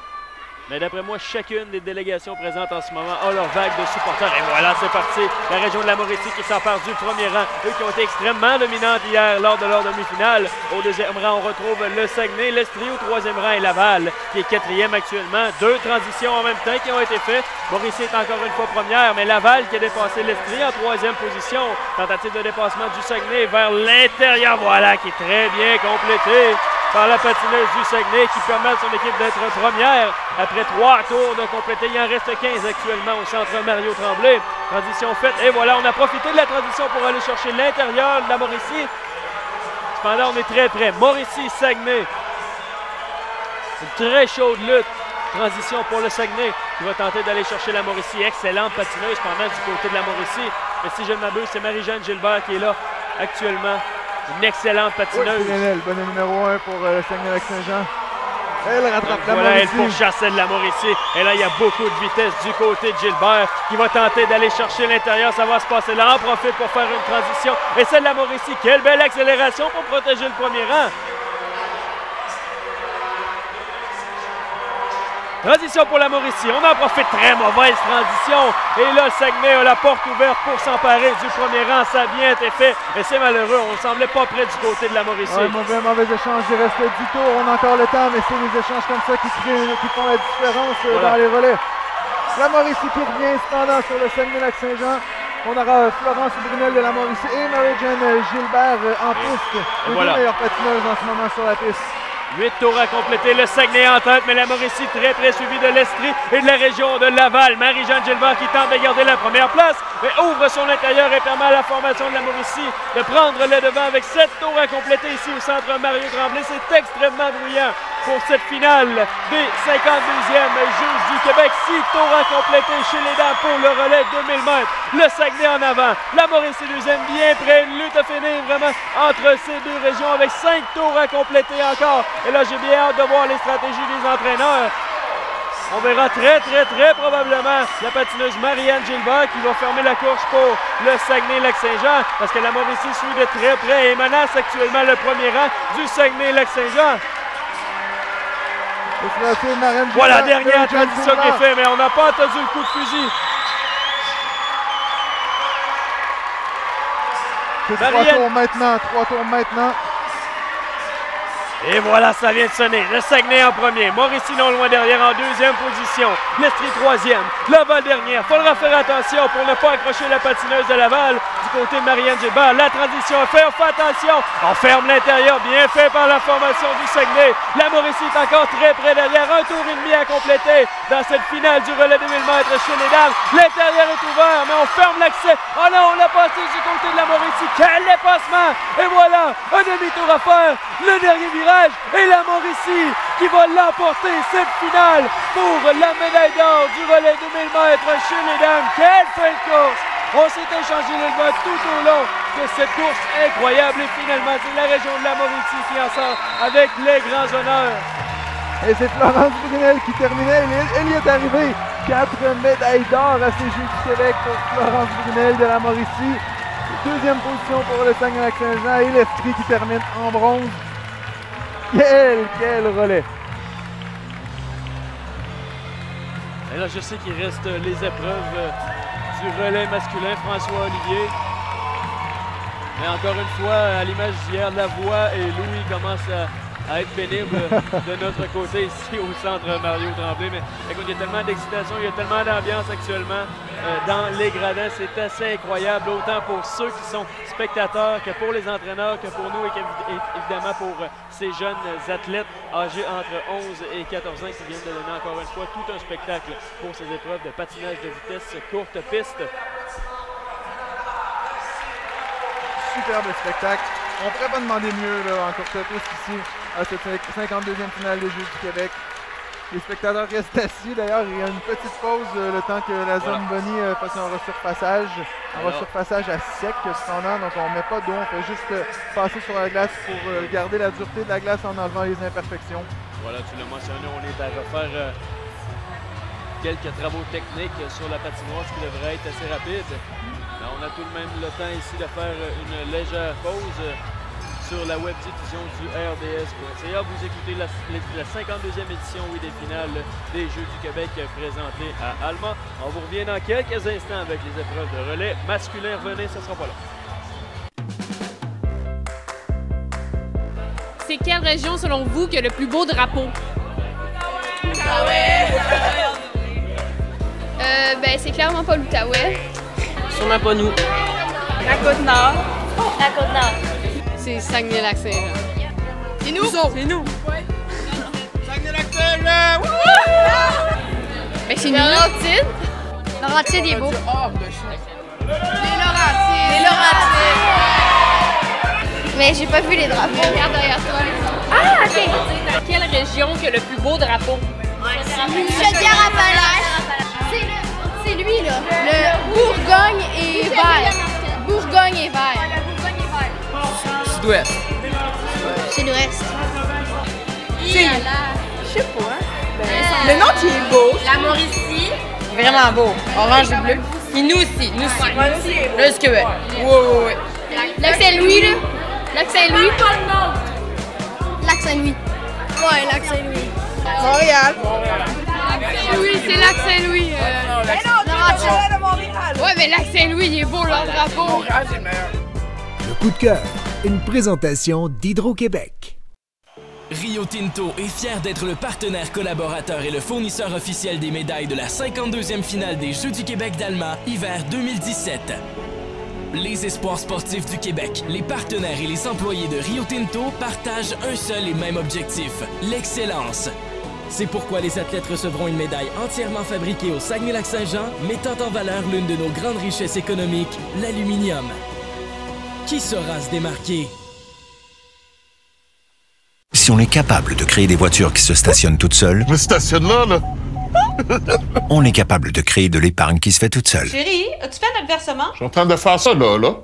Mais d'après moi, chacune des délégations présentes en ce moment a leur vague de supporters. Et voilà, c'est parti. La région de la Mauricie qui s'empare du premier rang. Eux qui ont été extrêmement dominantes hier lors de leur demi-finale. Au deuxième rang, on retrouve le Saguenay, l'Estrie au troisième rang et Laval qui est quatrième actuellement. 2 transitions en même temps qui ont été faites. Mauricie est encore une fois première, mais Laval qui a dépassé l'Estrie en troisième position. Tentative de dépassement du Saguenay vers l'intérieur. Voilà, qui est très bien complété par la patineuse du Saguenay qui permet à son équipe d'être première. Après 3 tours de compléter, il en reste 15 actuellement au centre Mario Tremblay. Transition faite et voilà, on a profité de la transition pour aller chercher l'intérieur de la Mauricie. Cependant, on est très près. Mauricie-Saguenay. Une très chaude lutte. Transition pour le Saguenay qui va tenter d'aller chercher la Mauricie. Excellente patineuse pendant du côté de la Mauricie. Mais si je ne m'abuse, c'est Marie-Jeanne Gilbert qui est là actuellement. Une excellente patineuse. Oui, le bonnet numéro 1 pour Saguenay-Lac-Saint-Jean. Elle rattrape la voilà, Mauricie. Elle pourchasse de la Mauricie. Et là, il y a beaucoup de vitesse du côté de Gilbert qui va tenter d'aller chercher l'intérieur. Ça va se passer là. En profite pour faire une transition. Et celle de la Mauricie, quelle belle accélération pour protéger le premier rang. Transition pour la Mauricie. On en profite. Très mauvaise transition. Et là, le Saguenay a la porte ouverte pour s'emparer du premier rang. Ça a bien été fait. Et c'est malheureux. On ne semblait pas près du côté de la Mauricie. Ouais, mauvais échange. Il reste 10 tours. On a encore le temps, mais c'est les échanges comme ça qui font la différence dans les relais. La Mauricie qui revient cependant sur le Saguenay-Lac-Saint-Jean. On aura Florence Brunel de la Mauricie et Marie-Jeanne Gilbert en piste. Les deux meilleures patineuses en ce moment sur la piste. 8 tours à compléter, le Saguenay en tête, mais la Mauricie très près suivie de l'Estrie et de la région de Laval. Marie-Jeanne Gilbert qui tente de garder la première place, mais ouvre son intérieur et permet à la formation de la Mauricie de prendre le devant avec 7 tours à compléter ici au centre Mario Tremblay. C'est extrêmement bruyant pour cette finale des 52e Jeux du Québec. 6 tours à compléter chez les dames pour le relais 2000 mètres. Le Saguenay en avant, la Mauricie deuxième bien près. Une lutte à finir vraiment entre ces deux régions avec 5 tours à compléter encore. Et là, j'ai bien hâte de voir les stratégies des entraîneurs. On verra très probablement la patineuse Marianne Gilbert qui va fermer la course pour le Saguenay-Lac-Saint-Jean parce que la Mauricie suit de très près et menace actuellement le premier rang du Saguenay-Lac-Saint-Jean. Voilà, dernière transition qui est faite, mais on n'a pas entendu le coup de fusil. C'est 3 tours maintenant, 3 tours maintenant. Et voilà, ça vient de sonner. Le Saguenay en premier. Mauricie non loin derrière en deuxième position. L'Estrie troisième. Laval dernière. Faudra faire attention pour ne pas accrocher la patineuse de Laval. Du côté de Marianne Gilbert. La transition est faite. On fait attention. On ferme l'intérieur. Bien fait par la formation du Saguenay. La Mauricie est encore très près derrière. Un tour et demi à compléter dans cette finale du relais 2000 mètres chez les dames. L'intérieur est ouvert, mais on ferme l'accès. Oh non, on l'a passé du côté de la Mauricie. Quel dépassement! Et voilà, un demi-tour à faire. Le dernier virage. Et la Mauricie qui va l'emporter cette finale pour la médaille d'or du relais 2000 mètres chez les dames. Quelle fin de course! On s'est échangé les votes tout au long de cette course incroyable. Et finalement, c'est la région de la Mauricie qui en sort avec les grands honneurs. Et c'est Florence Brunel qui terminait. Elle y est arrivée. 4 médailles d'or à ces Jeux du Québec pour Florence Brunel de la Mauricie. Deuxième position pour le Saguenay-Lac-Saint-Jean et l'Estrie qui termine en bronze. Quel relais! Et là, je sais qu'il reste les épreuves du relais masculin, François Olivier. Mais encore une fois, à l'image d'hier, la voix et Louis commencent à être pénibles de notre côté ici au centre Mario Tremblay. Mais écoute, il y a tellement d'excitation, il y a tellement d'ambiance actuellement dans les gradins. C'est assez incroyable, autant pour ceux qui sont spectateurs que pour les entraîneurs, que pour nous et évidemment pour ces jeunes athlètes âgés entre 11 et 14 ans qui viennent de donner encore une fois tout un spectacle pour ces épreuves de patinage de vitesse courte piste. Superbe spectacle. On pourrait pas demander mieux là, en courte piste ici à cette 52e finale des Jeux du Québec. Les spectateurs restent assis. D'ailleurs, il y a une petite pause le temps que la zone Bonnie fasse un resurfaçage. Un resurfaçage à sec cependant, donc on ne met pas d'eau, on fait juste passer sur la glace pour garder la dureté de la glace en enlevant les imperfections. Voilà, tu l'as mentionné, on est à refaire quelques travaux techniques sur la patinoire, ce qui devrait être assez rapide. Mais on a tout de même le temps ici de faire une légère pause sur la web diffusion du RDS.ca. Vous écoutez la 52e édition des finales des Jeux du Québec présentées à Alma. On vous revient dans quelques instants avec les épreuves de relais masculin. Revenez, ce ne sera pas long. C'est quelle région, selon vous, qui a le plus beau drapeau? Ben, c'est clairement pas l'Outaouais. Sûrement pas nous. La Côte-Nord. La Côte-Nord. C'est Saguenay-Lac-Saint-Jean. C'est nous? C'est nous. Saguenay-Lac-Saint-Jean! Ben, c'est nous. Laurentide. Laurentide, il est beau. Les Laurentides. Mais j'ai pas vu les drapeaux. Regarde derrière toi. Ah, ok. Quelle région qui a le plus beau drapeau? Chaudière-Appalaches. C'est lui, là. Le Bourgogne et vert. Bourgogne et vert. Sud-ouest. Sud-ouest. Je sais pas. Le nom qui est beau. La Mauricie. Vraiment beau. Orange et bleu. Et nous aussi. Nous aussi. Là, du Québec. Ouais. Lac-Saint-Louis, là. Lac-Saint-Louis. Lac-Saint-Louis. Ouais, Lac-Saint-Louis. Montréal. Oui, c'est Lac-Saint-Louis. Ouais, mais Lac-Saint-Louis, il est beau, leur drapeau. Le coup de cœur, une présentation d'Hydro-Québec. Rio Tinto est fier d'être le partenaire collaborateur et le fournisseur officiel des médailles de la 52e finale des Jeux du Québec d'Alma, hiver 2017. Les espoirs sportifs du Québec, les partenaires et les employés de Rio Tinto partagent un seul et même objectif, l'excellence. C'est pourquoi les athlètes recevront une médaille entièrement fabriquée au Saguenay-Lac-Saint-Jean, mettant en valeur l'une de nos grandes richesses économiques, l'aluminium. Qui saura se démarquer? Si on est capable de créer des voitures qui se stationnent toutes seules... Je me stationne là! On est capable de créer de l'épargne qui se fait toute seule. Chérie, as-tu fait notre versement? Je suis en train de faire ça, là.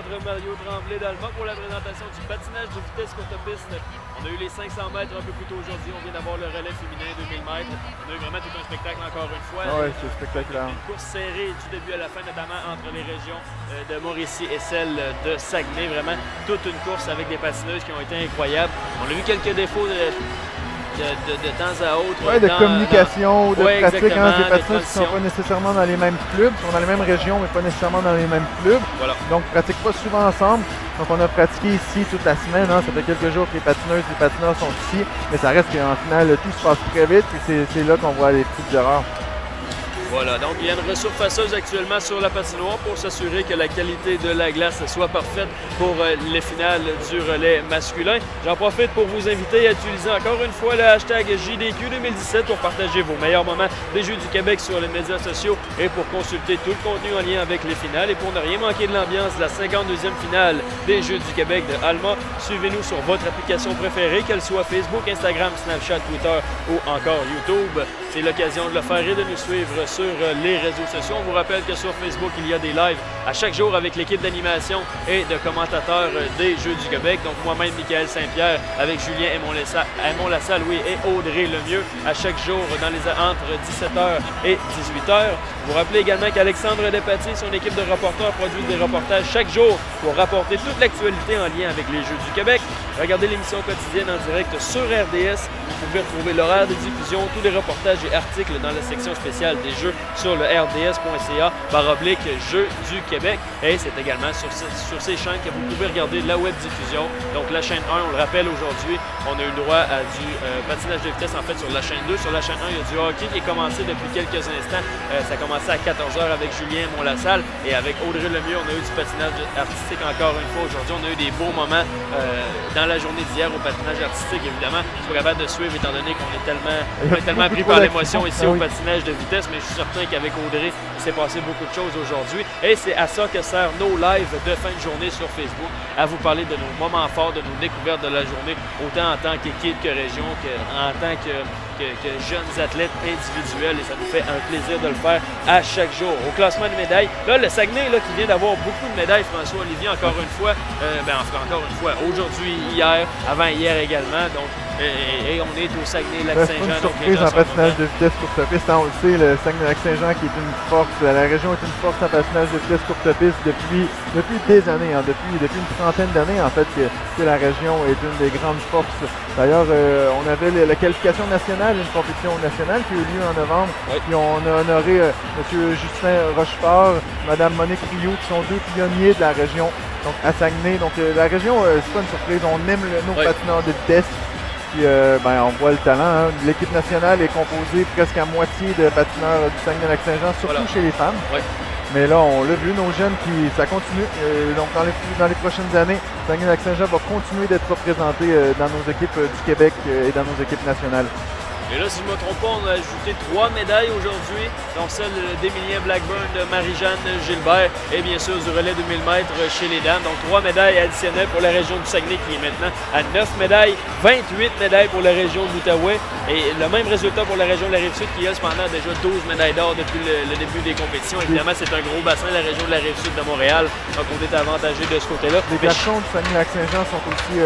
centre Mario Tremblay d'Alma pour la présentation du patinage de vitesse courte piste. On a eu les 500 mètres un peu plus tôt aujourd'hui. On vient d'avoir le relais féminin 2000 mètres. On a eu vraiment tout un spectacle encore une fois. Oui, c'est spectaculaire. Une course serrée du début à la fin, notamment entre les régions de Mauricie et celle de Saguenay. Vraiment toute une course avec des patineuses qui ont été incroyables. On a vu quelques défauts de temps à autre. Oui, de communication, de pratique. Des patineuses qui ne sont pas nécessairement dans les mêmes clubs, qui sont dans les mêmes régions, mais pas nécessairement dans les mêmes clubs. Voilà. Donc, ils ne pratiquent pas souvent ensemble. Donc, on a pratiqué ici toute la semaine. Ça fait quelques jours que les patineuses et les patineurs sont ici. Mais ça reste qu'en finale, tout se passe très vite. Et c'est là qu'on voit les petites erreurs. Voilà, donc il y a une ressurfaceuse actuellement sur la patinoire pour s'assurer que la qualité de la glace soit parfaite pour les finales du relais masculin. J'en profite pour vous inviter à utiliser encore une fois le hashtag JDQ 2017 pour partager vos meilleurs moments des Jeux du Québec sur les médias sociaux et pour consulter tout le contenu en lien avec les finales et pour ne rien manquer de l'ambiance de la 52e finale des Jeux du Québec de Alma. Suivez-nous sur votre application préférée, qu'elle soit Facebook, Instagram, Snapchat, Twitter ou encore YouTube. C'est l'occasion de le faire et de nous suivre sur les réseaux sociaux. On vous rappelle que sur Facebook, il y a des lives à chaque jour avec l'équipe d'animation et de commentateurs des Jeux du Québec. Donc moi-même, Michael Saint-Pierre, avec Julien Aymon-Lassalle, et Audrey Lemieux, à chaque jour entre 17h et 18h. Vous rappelez également qu'Alexandre Despatie et son équipe de reporters produisent des reportages chaque jour pour rapporter toute l'actualité en lien avec les Jeux du Québec. Regardez l'émission quotidienne en direct sur RDS. Vous pouvez retrouver l'horaire de diffusion, tous les reportages et articles dans la section spéciale des Jeux sur le rds.ca/Jeux du Québec. Et c'est également sur ces chaînes que vous pouvez regarder la web diffusion. Donc la chaîne 1, on le rappelle aujourd'hui, on a eu le droit à du patinage de vitesse en fait sur la chaîne 2. Sur la chaîne 1, il y a du hockey qui est commencé depuis quelques instants. Ça a commencé à 14h avec Julien Aymon-Lassalle et avec Audrey Lemieux, on a eu du patinage artistique encore une fois aujourd'hui. On a eu des beaux moments dans la journée d'hier au patinage artistique, évidemment. Je suis pas capable de suivre étant donné qu'on est tellement pris par l'émotion ici au patinage de vitesse, mais je suis certain qu'avec Audrey, il s'est passé beaucoup de choses aujourd'hui. Et c'est à ça que sert nos lives de fin de journée sur Facebook, à vous parler de nos moments forts, de nos découvertes de la journée, autant en tant qu'équipe que région, qu'en tant que jeunes athlètes individuels, et ça nous fait un plaisir de le faire à chaque jour. Au classement de médailles, là, le Saguenay qui vient d'avoir beaucoup de médailles, François-Olivier, encore une fois, aujourd'hui, hier, avant-hier également, donc et on est au Saguenay-Lac-Saint-Jean. C'est une surprise en patinage de vitesse courte piste. On le sait, le Saguenay-Lac-Saint-Jean qui est une force, la région est une force en patinage de vitesse courte piste depuis des années, depuis une trentaine d'années en fait que la région est une des grandes forces. D'ailleurs, on avait la qualification nationale, une compétition nationale qui a eu lieu en novembre. Oui. Puis on a honoré M. Justin Rochefort, Mme Monique Rioux, qui sont deux pionniers de la région, donc à Saguenay. Donc la région, c'est pas une surprise, on aime nos patineurs de vitesse. Puis on voit le talent. L'équipe nationale est composée presque à moitié de patineurs du Saguenay-Lac-Saint-Jean, surtout chez les femmes. Oui. Mais là, on l'a vu, nos jeunes, ça continue. Donc dans les prochaines années, Saguenay-Lac-Saint-Jean va continuer d'être représenté dans nos équipes du Québec et dans nos équipes nationales. Et là, si je ne me trompe pas, on a ajouté 3 médailles aujourd'hui, donc celle d'Emilien Blackburn, de Marie-Jeanne Gilbert et bien sûr du relais 2000 mètres chez les dames. Donc 3 médailles additionnelles pour la région du Saguenay qui est maintenant à 9 médailles, 28 médailles pour la région de l'Outaouais et le même résultat pour la région de la Rive-Sud qui a cependant déjà 12 médailles d'or depuis le début des compétitions. Évidemment, c'est un gros bassin, la région de la Rive-Sud de Montréal, donc on est avantagé de ce côté-là. Les garçons du Saguenay-Lac-Saint-Jean sont aussi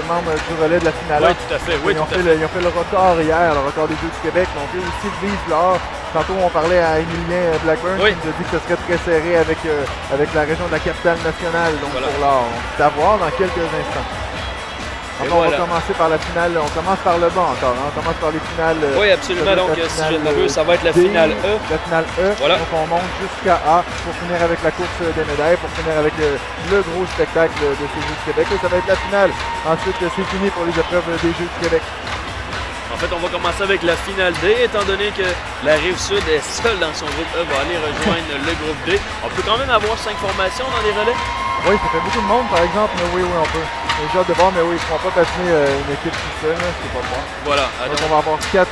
membres du relais de la finale. Oui, tout à fait. Ils ont fait le record hier. Le record des Jeux du Québec, donc eux aussi visent l'or. Tantôt, on parlait à Emilien Blackburn qui nous a dit que ce serait très serré avec la région de la capitale nationale, donc pour l'or. C'est à voir dans quelques instants. Donc on va commencer par la finale, on commence par le bas encore, on commence par les finales. Oui, absolument, donc si je ne m'abuse, ça va être la finale E. La finale E, donc on monte jusqu'à A pour finir avec la course des médailles, pour finir avec le gros spectacle de ces Jeux du Québec. Et ça va être la finale. Ensuite, c'est fini pour les épreuves des Jeux du Québec. En fait, on va commencer avec la finale D, étant donné que la Rive-Sud est seule dans son groupe E, va aller rejoindre le groupe D. On peut quand même avoir 5 formations dans les relais? Oui, ça fait beaucoup de monde, par exemple, mais oui, on peut. J'ai hâte de voir, mais oui, ils ne pourront pas patiner une équipe tout seul, c'est pas moi. Voilà. Donc on va avoir 4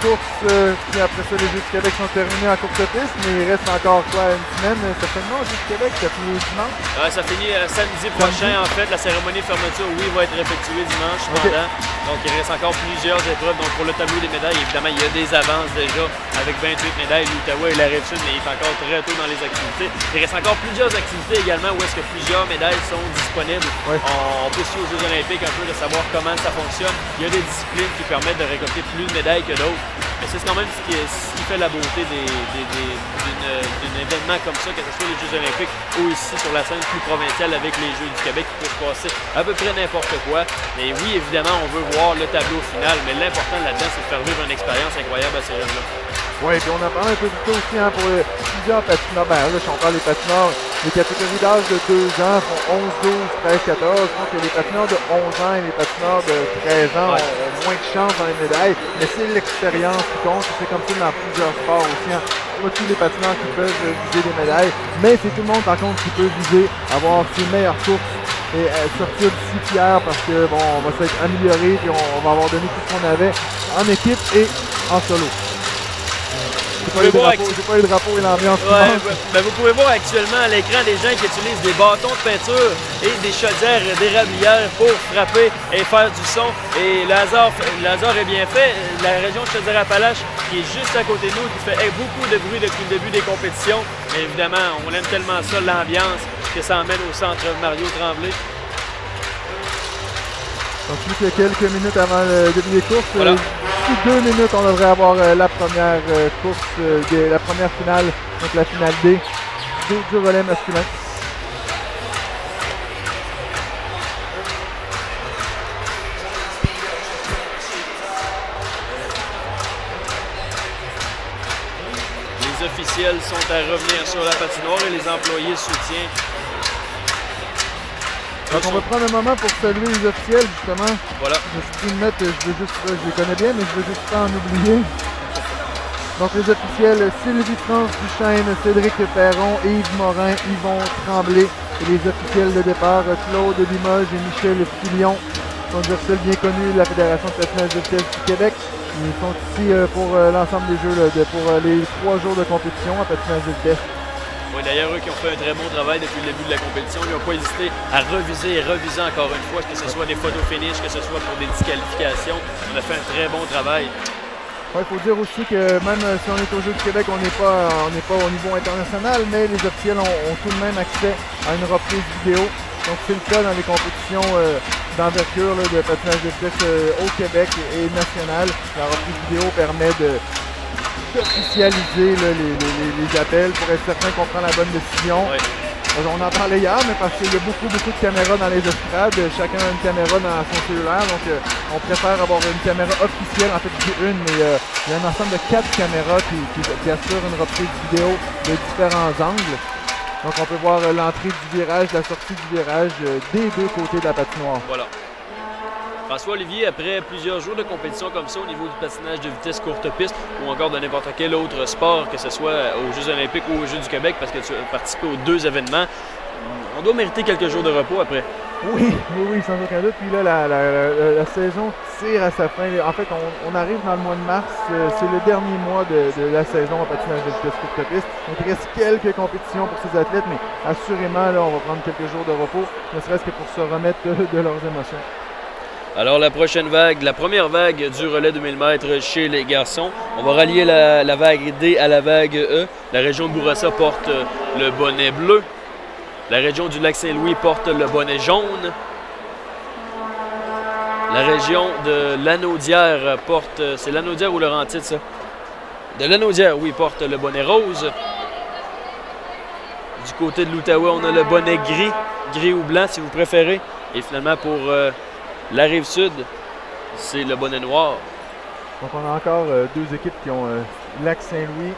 courses, puis après ça, les Jeux du Québec sont terminés en courte piste, mais il reste encore quoi, une semaine certainement aux Jeux du Québec, ça finit dimanche? Ça finit samedi prochain, en fait. La cérémonie de fermeture, oui, va être effectuée dimanche, cependant. Donc il reste encore plusieurs épreuves. Donc pour le tableau des médailles, évidemment, il y a des avances déjà avec 28 médailles. L'Outaouais et la Rive-Sud, mais il est encore très tôt dans les activités. Il reste encore plusieurs activités également où est-ce que plusieurs médailles sont disponibles. Ouais. On peut suivre aux Jeux olympiques un peu de savoir comment ça fonctionne. Il y a des disciplines qui permettent de récolter plus de médailles que d'autres. Mais c'est quand même ce qui fait la beauté d'un événement comme ça, que ce soit les Jeux olympiques ou ici sur la scène plus provinciale avec les Jeux du Québec, qui peut se passer à peu près n'importe quoi. Mais oui, évidemment, on veut voir le tableau final, mais l'important là-dedans, c'est de faire vivre une expérience incroyable à ces jeunes-là. Oui, puis on a parlé un peu plus tôt aussi pour plusieurs patineurs. Ben là, si on parle des patineurs, les catégories d'âge de 2 ans font 11, 12, 13, 14. Donc les patineurs de 11 ans et les patineurs de 13 ans ont moins de chance dans les médailles. Mais c'est l'expérience qui compte. C'est comme ça dans plusieurs sports aussi. Pas tous les patineurs qui peuvent viser des médailles. Mais c'est tout le monde par contre qui peut viser avoir ses meilleures courses et sortir d'ici fier parce que bon, on va s'être amélioré et on va avoir donné tout ce qu'on avait en équipe et en solo. J'ai pas le drapeau et l'ambiance. Vous pouvez voir actuellement à l'écran des gens qui utilisent des bâtons de peinture et des chaudières d'érablière pour frapper et faire du son. Et le hasard est bien fait. La région de Chaudière-Appalaches, qui est juste à côté de nous, qui fait beaucoup de bruit depuis le début des compétitions. Mais évidemment, on aime tellement ça, l'ambiance, que ça emmène au centre Mario Tremblay. Donc plus que quelques minutes avant le début des courses. Voilà. D'ici 2 minutes, on devrait avoir la première course, la première finale, donc la finale D du relais masculin. Les officiels sont à revenir sur la patinoire et les employés soutiennent. Donc on va prendre un moment pour saluer les officiels justement. Voilà. Je me suis dit de mettre, je les connais bien, mais je veux juste pas en oublier. Donc les officiels, Sylvie France Duchesne, Cédric Perron, Yves Morin, Yvon Tremblay. Et les officiels de départ, Claude Limoges et Michel Filion, sont des officiels bien connus de la Fédération de patinage de vitesse du Québec. Ils sont ici pour l'ensemble des jeux, pour les 3 jours de compétition à patinage de vitesse. Oui, d'ailleurs, eux qui ont fait un très bon travail depuis le début de la compétition, ils n'ont pas hésité à reviser et reviser encore une fois, que ce soit des photos finish, que ce soit pour des disqualifications. On a fait un très bon travail. Il faut dire aussi que même si on est aux Jeux du Québec, on n'est pas au niveau international, mais les officiels ont tout de même accès à une reprise vidéo. Donc c'est le cas dans les compétitions d'envergure de patinage de vitesse au Québec et national. La reprise vidéo permet d'officialiser les appels pour être certain qu'on prend la bonne décision. Oui. On en parlait hier, mais parce qu'il y a beaucoup de caméras dans les estrades, chacun a une caméra dans son cellulaire, donc on préfère avoir une caméra officielle, en fait une, mais il y a un ensemble de 4 caméras qui assurent une reprise vidéo de différents angles. Donc on peut voir l'entrée du virage, la sortie du virage des 2 côtés de la patinoire. Voilà. François-Olivier, après plusieurs jours de compétition comme ça au niveau du patinage de vitesse courte piste ou encore de n'importe quel autre sport, que ce soit aux Jeux olympiques ou aux Jeux du Québec, parce que tu as participé aux 2 événements, on doit mériter quelques jours de repos après. Oui, sans aucun doute. Puis là, la saison tire à sa fin. En fait, on arrive dans le mois de mars. C'est le dernier mois de la saison en patinage de vitesse courte piste. Donc, il reste quelques compétitions pour ces athlètes, mais assurément, là, on va prendre quelques jours de repos, ne serait-ce que pour se remettre de leurs émotions. Alors la prochaine vague, la première vague du relais de 1000 mètres chez les garçons. On va rallier la vague D à la vague E. La région de Bourassa porte le bonnet bleu. La région du Lac-Saint-Louis porte le bonnet jaune. La région de Lanaudière porte... C'est Lanaudière ou Laurentide, ça? De Lanaudière, oui, porte le bonnet rose. Du côté de l'Outaouais, on a le bonnet gris ou blanc si vous préférez. Et finalement, pour... la Rive-Sud, c'est le bonnet noir. Donc on a encore 2 équipes qui ont Lac-Saint-Louis.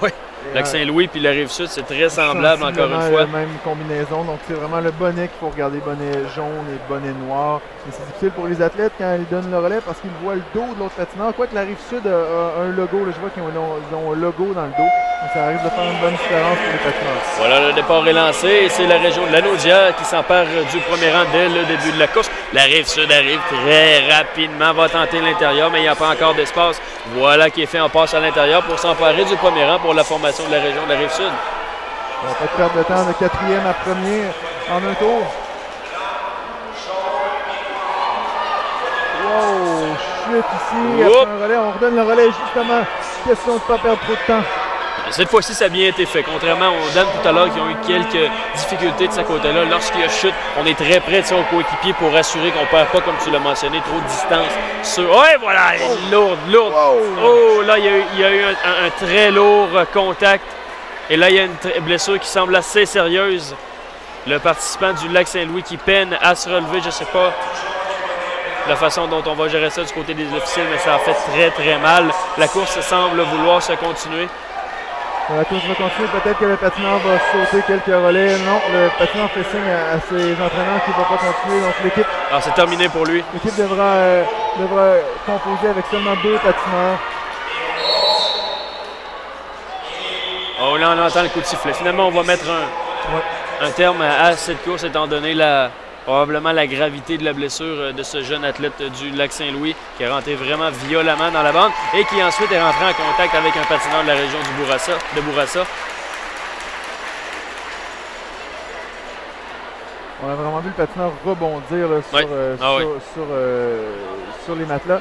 Oui, Lac-Saint-Louis puis la Rive-Sud, c'est très semblable encore une fois. La même combinaison, donc c'est vraiment le bonnet qu'il faut regarder, bonnet jaune et bonnet noir. Et c'est difficile pour les athlètes quand ils donnent le relais parce qu'ils voient le dos de l'autre patineur. Quoique la Rive-Sud a un logo, là, je vois qu'ils ont un logo dans le dos. Ça arrive de faire une bonne différence pour les patineurs. Voilà, le départ est lancé et c'est la région de Lanaudière qui s'empare du premier rang dès le début de la course. La Rive-Sud arrive très rapidement, va tenter l'intérieur, mais il n'y a pas encore d'espace. Voilà qui est fait, on passe à l'intérieur pour s'emparer du premier rang pour la formation de la région de la Rive-Sud. On va pas perdre de temps de 4e à 1er en un tour. Wow, chute ici, après un relais, on redonne le relais justement. Question de ne pas perdre trop de temps. Cette fois-ci, ça a bien été fait. Contrairement aux dames tout à l'heure qui ont eu quelques difficultés de ce côté-là, lorsqu'il y a chute, on est très près de son coéquipier pour assurer qu'on ne perd pas, comme tu l'as mentionné, trop de distance. Ouais, voilà, lourde. Oh, là, il y a eu un très lourd contact. Et là, il y a une blessure qui semble assez sérieuse. Le participant du Lac-Saint-Louis qui peine à se relever, je ne sais pas la façon dont on va gérer ça du côté des officiels, mais ça a fait très mal. La course semble vouloir se continuer. La course va continuer, peut-être que le patineur va sauter quelques relais. Non, le patineur fait signe à ses entraîneurs qu'il ne va pas continuer. Donc l'équipe. Alors c'est terminé pour lui. L'équipe devra composer avec seulement 2 patineurs. Oh là, on entend le coup de sifflet. Finalement, on va mettre un terme à cette course, étant donné probablement la gravité de la blessure de ce jeune athlète du Lac-Saint-Louis qui est rentré vraiment violemment dans la bande et qui ensuite est rentré en contact avec un patineur de la région de Bourassa. On a vraiment vu le patineur rebondir là, sur les matelas.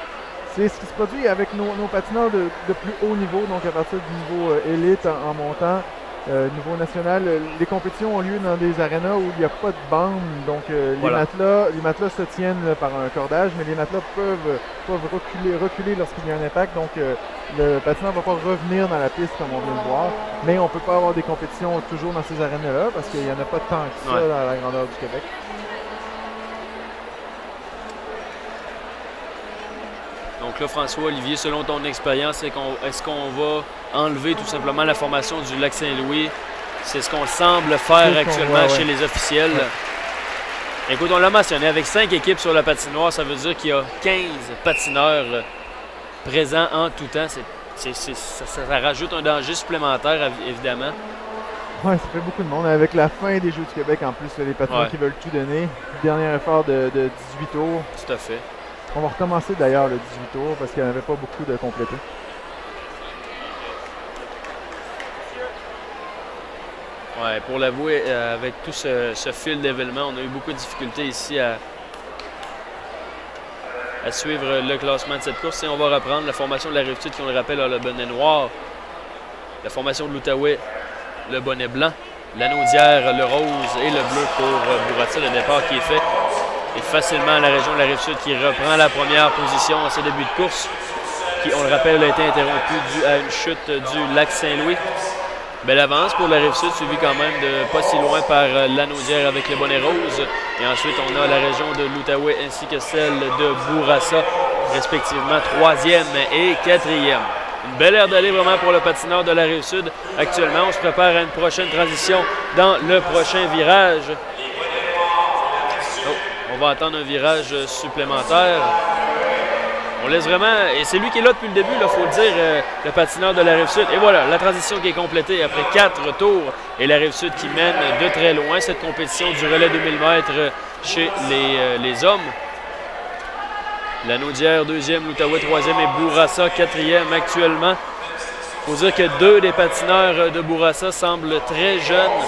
C'est ce qui se produit avec nos patineurs de plus haut niveau, donc à partir du niveau élite en montant. Niveau national, les compétitions ont lieu dans des arénas où il n'y a pas de bande, donc les matelas se tiennent là, par un cordage, mais les matelas peuvent reculer lorsqu'il y a un impact, donc le patineur ne va pas revenir dans la piste comme on vient de voir, mais on ne peut pas avoir des compétitions toujours dans ces arénas-là parce qu'il n'y en a pas tant que ça dans la grandeur du Québec. Donc là, François-Olivier, selon ton expérience, est-ce qu'on va enlever tout simplement la formation du Lac-Saint-Louis? C'est ce qu'on semble faire actuellement chez les officiels. Ouais. Écoute, on l'a mentionné, avec 5 équipes sur la patinoire, ça veut dire qu'il y a 15 patineurs présents en tout temps. Ça rajoute un danger supplémentaire, évidemment. Oui, ça fait beaucoup de monde. Avec la fin des Jeux du Québec, en plus, les patineurs qui veulent tout donner. Dernier effort de 18 tours. Tout à fait. On va recommencer d'ailleurs le 18 tours parce qu'il n'y en avait pas beaucoup de complétés. Ouais, pour l'avouer, avec tout ce fil d'événements, on a eu beaucoup de difficultés ici à suivre le classement de cette course. Et on va reprendre la formation de la Rive-Sud qui, on le rappelle, a le bonnet noir. La formation de l'Outaouais, le bonnet blanc. Lanaudière, le rose et le bleu pour Bourassa. Le départ qui est fait. Et facilement la région de la Rive-Sud qui reprend la première position en ce début de course, qui, on le rappelle, a été interrompu dû à une chute du Lac-Saint-Louis. Belle avance pour la Rive-Sud, suivie quand même de pas si loin par Lanaudière avec le bonnet rose. Et ensuite, on a la région de l'Outaouais ainsi que celle de Bourassa, respectivement 3e et 4e. Une belle aire d'aller vraiment pour le patineur de la Rive-Sud. Actuellement, on se prépare à une prochaine transition dans le prochain virage. On va attendre un virage supplémentaire. On laisse vraiment... Et c'est lui qui est là depuis le début, il faut le dire, le patineur de la Rive-Sud. Et voilà, la transition qui est complétée après 4 tours. Et la Rive-Sud qui mène de très loin cette compétition du relais 2000 mètres chez les hommes. Lanaudière, 2e, l'Outaouais, 3e et Bourassa, 4e actuellement. Il faut dire que 2 des patineurs de Bourassa semblent très jeunes.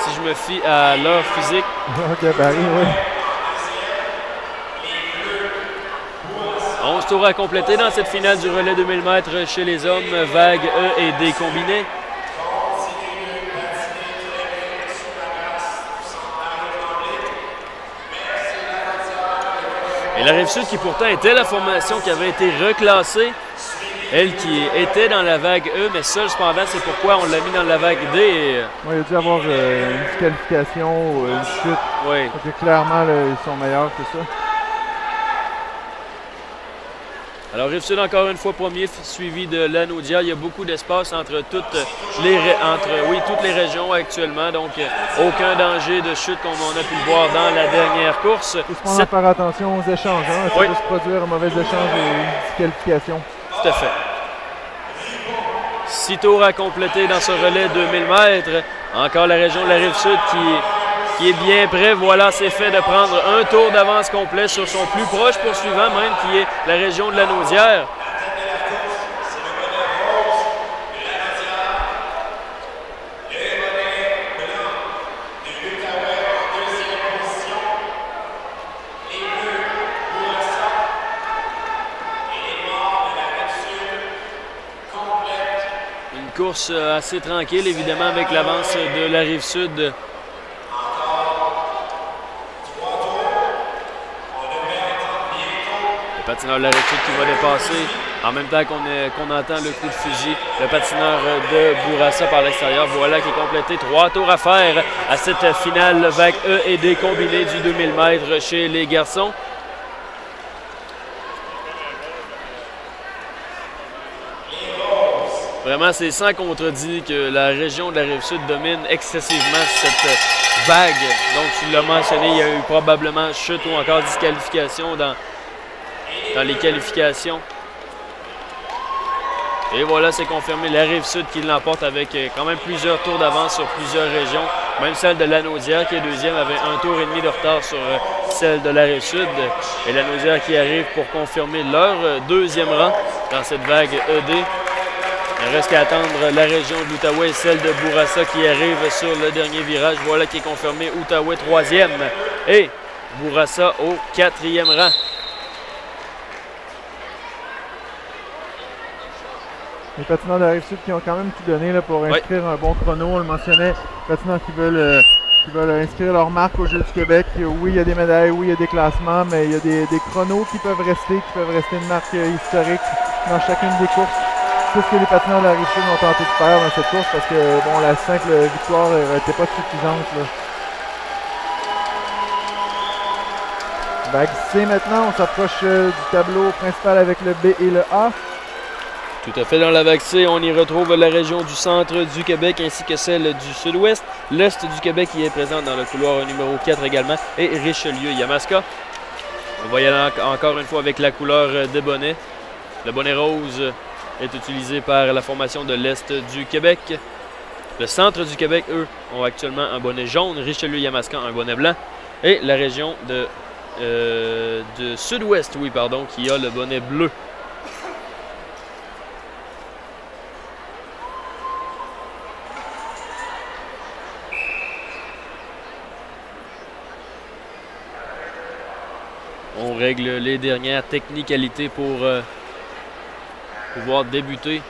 Si je me fie à leur physique. OK, Barry, oui. 11 tours à compléter dans cette finale du relais 2000 mètres chez les hommes, vague E et D combinés. Et la Rive-Sud qui pourtant était la formation qui avait été reclassée, elle qui était dans la vague E, mais seule cependant, c'est pourquoi on l'a mis dans la vague D. Oui, il a dû avoir une disqualification ou une chute. Oui. Parce que clairement, là, ils sont meilleurs que ça. Alors, Rive-Sud, encore une fois, premier, suivi de Lanaudière. Il y a beaucoup d'espace entre toutes les régions actuellement. Donc, aucun danger de chute comme on a pu le voir dans la dernière course. Il faut faire attention aux échanges. Hein? Ça peut se produire un mauvais échange et une disqualification. Tout à fait. 6 tours à compléter dans ce relais 2000 mètres. Encore la région de la Rive-Sud qui est bien prêt. Voilà, c'est fait de prendre un tour d'avance complet sur son plus proche poursuivant même, qui est la région de la Naudière. Course assez tranquille, évidemment, avec l'avance de la Rive-Sud. Le patineur de la Rive-Sud qui va dépasser en même temps qu'on entend le coup de fusil. Le patineur de Bourassa par l'extérieur. Voilà qui est complété. 3 tours à faire à cette finale vague E et D combinée du 2000 mètres chez les garçons. Vraiment, c'est sans contredit que la région de la Rive-Sud domine excessivement cette vague. Donc, tu l'as mentionné, il y a eu probablement chute ou encore disqualification dans les qualifications. Et voilà, c'est confirmé. La Rive-Sud qui l'emporte avec quand même plusieurs tours d'avance sur plusieurs régions. Même celle de la Naudière qui est deuxième avait 1 tour et demi de retard sur celle de la Rive-Sud. Et la Naudière qui arrive pour confirmer leur deuxième rang dans cette vague ED. Il reste qu'à attendre la région de l'Outaouais et celle de Bourassa qui arrive sur le dernier virage. Voilà qui est confirmé. Outaouais 3e et Bourassa au 4e rang. Les patineurs de la Rive-Sud qui ont quand même tout donné là, pour inscrire un bon chrono. On le mentionnait, les patineurs qui veulent inscrire leur marque aux Jeux du Québec. Oui, il y a des médailles, oui, il y a des classements, mais il y a des chronos qui peuvent rester une marque historique dans chacune des courses. C'est ce que les patineurs de la Rive-Sud ont tenté de faire dans cette course parce que bon, la simple victoire n'était pas suffisante. Là. Vague C maintenant, on s'approche du tableau principal avec le B et le A. Tout à fait, dans la vague C, on y retrouve la région du centre du Québec ainsi que celle du sud-ouest. L'est du Québec qui est présente dans le couloir numéro 4 également et Richelieu-Yamaska. On va y aller encore une fois avec la couleur des bonnets. Le bonnet rose est utilisé par la formation de l'Est du Québec. Le centre du Québec, eux, ont actuellement un bonnet jaune. Richelieu-Yamaska, un bonnet blanc. Et la région de sud-ouest, qui a le bonnet bleu. On règle les dernières technicalités pour pouvoir débuter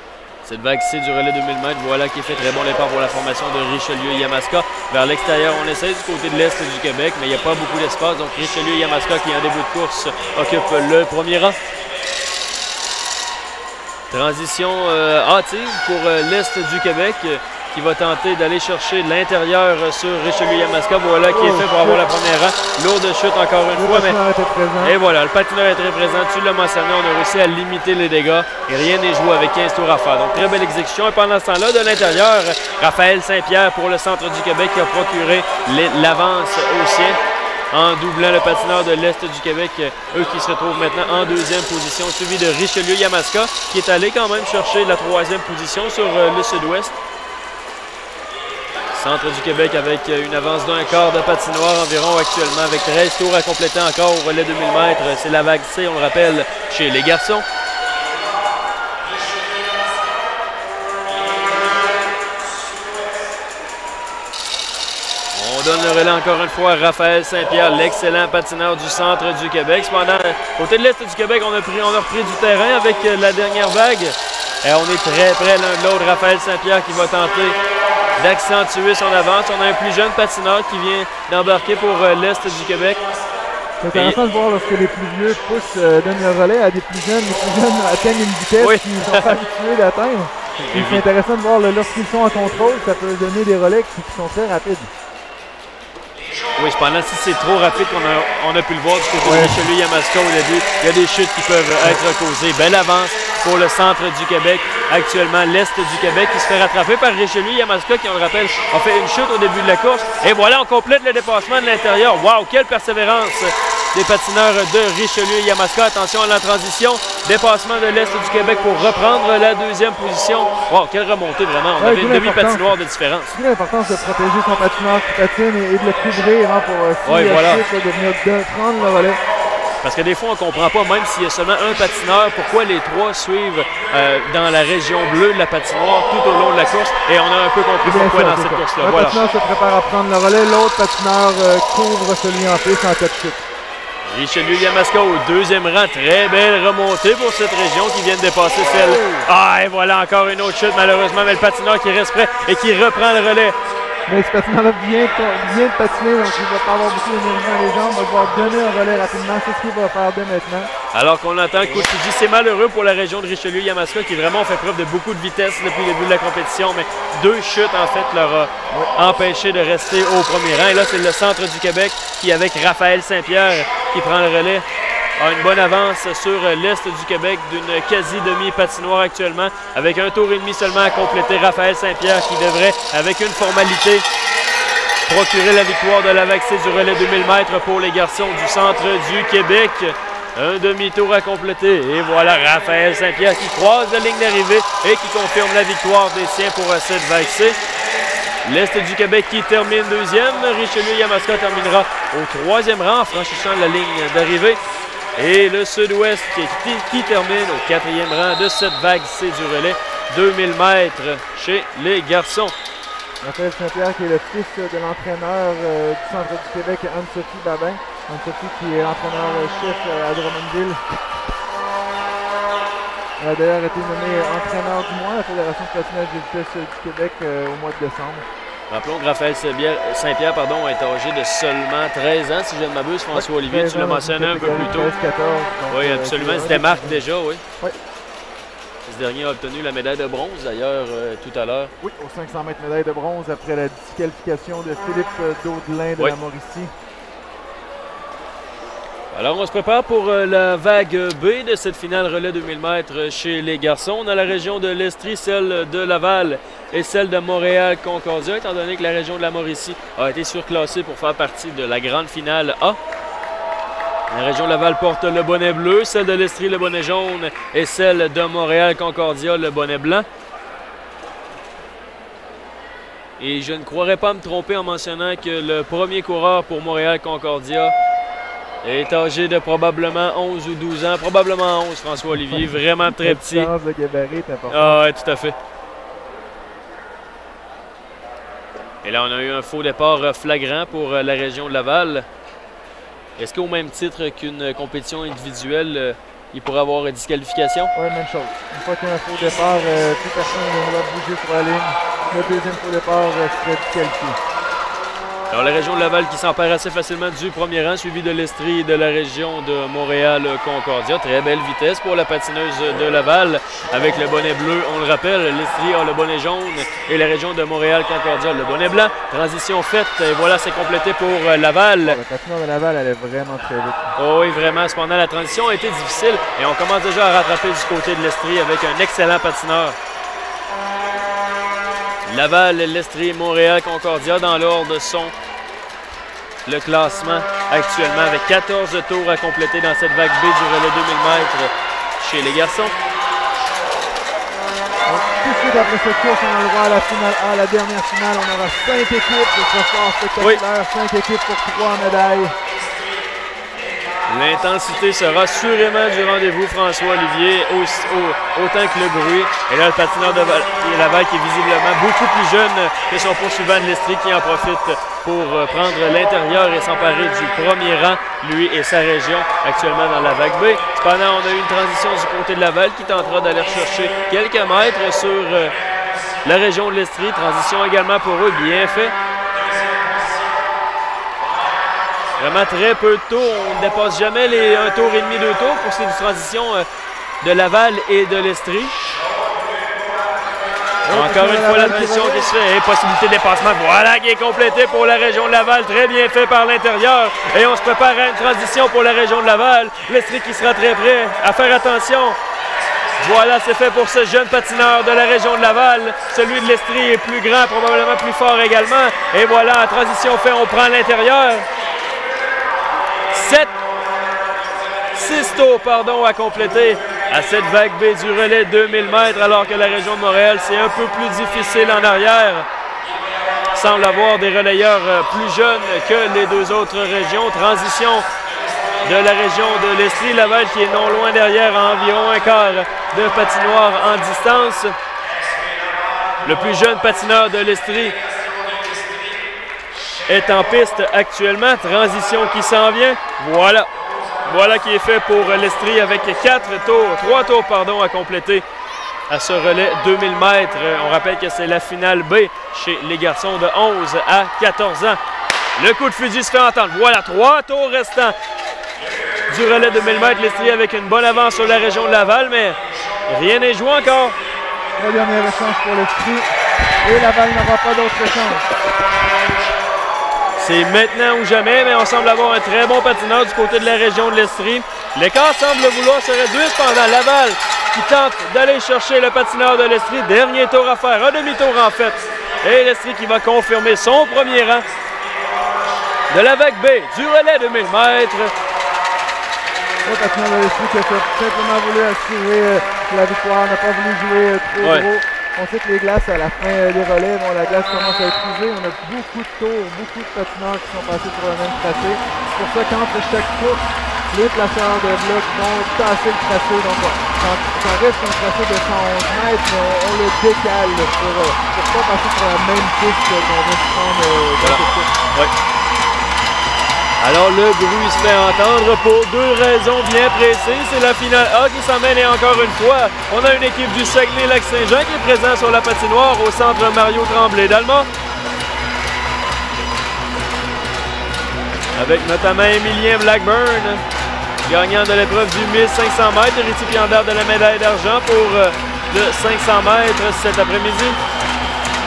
cette vague C du relais 2000 mètres. Voilà qui est fait très bon départ pour la formation de Richelieu-Yamaska. Vers l'extérieur, on essaie du côté de l'Est du Québec, mais il n'y a pas beaucoup d'espace. Donc Richelieu-Yamaska qui en début de course occupe le premier rang. Transition hâtive pour l'Est du Québec qui va tenter d'aller chercher l'intérieur sur Richelieu-Yamaska. Voilà qui est fait pour avoir la première rang. Lourde chute encore une fois. Et voilà, le patineur est très présent. Tu l'as mentionné, on a réussi à limiter les dégâts et rien n'est joué avec 15 tours à faire. Donc très belle exécution. Et pendant ce temps-là, de l'intérieur, Raphaël Saint-Pierre pour le centre du Québec qui a procuré l'avance au sien en doublant le patineur de l'Est du Québec, eux qui se retrouvent maintenant en deuxième position, suivi de Richelieu-Yamaska qui est allé quand même chercher la troisième position sur le sud-ouest. Centre du Québec avec une avance d'un quart de patinoire environ actuellement avec 13 tours à compléter encore au relais 2000 mètres. C'est la vague C, on le rappelle, chez les garçons. On donne le relais encore une fois à Raphaël Saint-Pierre, l'excellent patineur du centre du Québec. Cependant, côté de l'Est du Québec, on a repris du terrain avec la dernière vague. Et on est très près l'un de l'autre. Raphaël Saint-Pierre qui va tenter d'accentuer son avance. On a un plus jeune patineur qui vient d'embarquer pour l'Est du Québec. C'est intéressant de voir lorsque les plus vieux donnent le relais à des plus jeunes. Les plus jeunes atteignent une vitesse qu'ils ne sont pas habitués d'atteindre. C'est intéressant de voir lorsqu'ils sont en contrôle, ça peut donner des relais qui sont très rapides. Oui, cependant, si c'est trop rapide qu'on a pu le voir du côté de Richelieu-Yamaska au début, il y a des chutes qui peuvent être causées. Belle avance pour le centre du Québec. Actuellement, l'Est du Québec qui se fait rattraper par Richelieu-Yamaska qui, on le rappelle, a fait une chute au début de la course. Et voilà, on complète le dépassement de l'intérieur. Wow, quelle persévérance des patineurs de Richelieu et Yamaska. Attention à la transition. Dépassement de l'Est du Québec pour reprendre la deuxième position. Wow, quelle remontée vraiment. On avait une demi-patinoire de différence. C'est l'importance de protéger son patineur qui patine et de le couvrir pour de venir prendre le relais. Parce que des fois, on ne comprend pas, même s'il y a seulement un patineur, pourquoi les trois suivent dans la région bleue de la patinoire tout au long de la course. Et on a un peu compris pourquoi dans cette course-là. Un patineur se prépare à prendre le relais, l'autre patineur couvre celui en piste en cas de chute. Richelieu-Yamaska au deuxième rang. Très belle remontée pour cette région qui vient de dépasser celle. Ah, et voilà encore une autre chute malheureusement, mais le patineur qui reste prêt et qui reprend le relais. Mais ce patineur-là vient de patiner, donc il ne va pas avoir beaucoup d'énergie dans les jambes. Il va devoir donner un relais rapidement. C'est ce qu'il va faire dès maintenant. Alors qu'on attend Koutsuji, c'est malheureux pour la région de Richelieu-Yamaska qui vraiment fait preuve de beaucoup de vitesse depuis le début de la compétition. Mais deux chutes, en fait, leur a empêché de rester au premier rang. Et là, c'est le centre du Québec qui, avec Raphaël Saint-Pierre, qui prend le relais, a une bonne avance sur l'Est du Québec d'une quasi-demi-patinoire actuellement, avec un tour et demi seulement à compléter. Raphaël Saint-Pierre qui devrait, avec une formalité, procurer la victoire de la vague C du relais 2000 mètres pour les garçons du centre du Québec. Un demi-tour à compléter. Et voilà Raphaël Saint-Pierre qui croise la ligne d'arrivée et qui confirme la victoire des siens pour cette vague C. L'Est du Québec qui termine deuxième. Richelieu-Yamaska terminera au troisième rang en franchissant la ligne d'arrivée. Et le Sud-Ouest qui termine au quatrième rang de cette vague C du relais 2000 mètres chez les garçons. Raphaël Saint-Pierre qui est le fils de l'entraîneur du centre du Québec, Anne-Sophie Babin. Anne-Sophie qui est entraîneur-chef à Drummondville. Elle a d'ailleurs été nommée entraîneur du mois à la Fédération de patinage de vitesse du Québec au mois de décembre. Rappelons que Raphaël Saint-Pierre est âgé de seulement 13 ans, si je ne m'abuse. François-Olivier, tu l'as mentionné un peu plus tôt. 14, oui, absolument. C'était Marc déjà, oui. Oui. Ce dernier a obtenu la médaille de bronze, d'ailleurs, tout à l'heure. Oui, aux 500 mètres médaille de bronze après la disqualification de Philippe Daudelin de la Mauricie. Alors, on se prépare pour la vague B de cette finale relais 2000 mètres chez les garçons. On a la région de l'Estrie, celle de Laval et celle de Montréal-Concordia, étant donné que la région de la Mauricie a été surclassée pour faire partie de la grande finale A. La région de Laval porte le bonnet bleu, celle de l'Estrie le bonnet jaune et celle de Montréal-Concordia le bonnet blanc. Et je ne croirais pas me tromper en mentionnant que le premier coureur pour Montréal-Concordia est âgé de probablement 11 ou 12 ans. Probablement 11, François-Olivier. Vraiment très petit. La différence de gabarit est importante. Ah oui, tout à fait. Et là, on a eu un faux départ flagrant pour la région de Laval. Est-ce qu'au même titre qu'une compétition individuelle, il pourrait avoir disqualification? Oui, même chose. Une fois qu'il y a un faux départ, plus personne ne va bouger sur la ligne. Le deuxième faux départ serait disqualifié. Alors, la région de Laval qui s'empare assez facilement du premier rang, suivi de l'Estrie et de la région de Montréal-Concordia. Très belle vitesse pour la patineuse de Laval avec le bonnet bleu. On le rappelle, l'Estrie a le bonnet jaune et la région de Montréal-Concordia le bonnet blanc. Transition faite et voilà, c'est complété pour Laval. La patineur de Laval allait vraiment très vite. Oh oui, vraiment. Cependant, la transition a été difficile et on commence déjà à rattraper du côté de l'Estrie avec un excellent patineur. Laval, l'Estrie, Montréal, Concordia dans l'ordre sont le classement actuellement avec 14 tours à compléter dans cette vague B du relais 2000 mètres chez les garçons. Donc, tout de suite après cette course, on a le droit à la finale A, la dernière finale. On aura 5 équipes de ce soir spectaculaire, 5 équipes pour 3 médailles. L'intensité sera assurément du rendez-vous, François-Olivier, autant que le bruit. Et là, le patineur de Laval qui est visiblement beaucoup plus jeune que son poursuivant de l'Estrie qui en profite pour prendre l'intérieur et s'emparer du premier rang, lui et sa région, actuellement dans la vague B. Cependant, on a eu une transition du côté de Laval qui tentera d'aller chercher quelques mètres sur la région de l'Estrie. Transition également pour eux, bien fait. Vraiment très peu de tours. On ne dépasse jamais les 1 tour et demi, 2 tours pour ces transitions de Laval et de l'Estrie. Encore une fois, la transition qui se fait et possibilité de dépassement. Voilà qui est complétée pour la région de Laval. Très bien fait par l'intérieur. Et on se prépare à une transition pour la région de Laval. L'Estrie qui sera très prêt à faire attention. Voilà, c'est fait pour ce jeune patineur de la région de Laval. Celui de l'Estrie est plus grand, probablement plus fort également. Et voilà, en transition fait, on prend l'intérieur. 7 6 tours à compléter à cette vague B du relais 2000 mètres, alors que la région de Montréal, c'est un peu plus difficile en arrière. Semble avoir des relayeurs plus jeunes que les deux autres régions. Transition de la région de l'Estrie-Laval qui est non loin derrière, à environ un quart de patinoire en distance. Le plus jeune patineur de l'Estrie est en piste actuellement. Transition qui s'en vient. Voilà. Voilà qui est fait pour l'Estrie avec 3 tours à compléter à ce relais 2000 mètres. On rappelle que c'est la finale B chez les garçons de 11 à 14 ans. Le coup de fusil se fait entendre. Voilà, 3 tours restants du relais 2000 mètres. L'Estrie avec une bonne avance sur la région de Laval, mais rien n'est joué encore. La dernière chance pour l'Estrie et Laval n'aura pas d'autre chance. C'est maintenant ou jamais, mais on semble avoir un très bon patineur du côté de la région de l'Estrie. L'écart semble vouloir se réduire pendant Laval qui tente d'aller chercher le patineur de l'Estrie. Dernier tour à faire, un demi-tour en fait. Et l'Estrie qui va confirmer son premier rang de la vague B du relais 2000 mètres. Le patineur de l'Estrie qui a simplement voulu assurer la victoire, n'a pas voulu jouer trop gros. On sait que les glaces à la fin des relais, la glace commence à être usée. On a beaucoup de tours, beaucoup de patineurs qui sont passés sur le même tracé. C'est pour ça qu'entre chaque course, les placeurs de blocs vont tasser le tracé. Donc ça reste un tracé de 111 mètres, mais on le décale pour pas passer sur la même piste qu'on vient de prendre dans cette course. Alors le bruit se fait entendre pour deux raisons bien précises. C'est la finale A qui s'emmène et encore une fois, on a une équipe du Saguenay-Lac-Saint-Jean qui est présente sur la patinoire au centre Mario Tremblay d'Allemand. Avec notamment Émilien Blackburn, gagnant de l'épreuve du 1500 mètres, récipiendaire de la médaille d'argent pour le 500 mètres cet après-midi.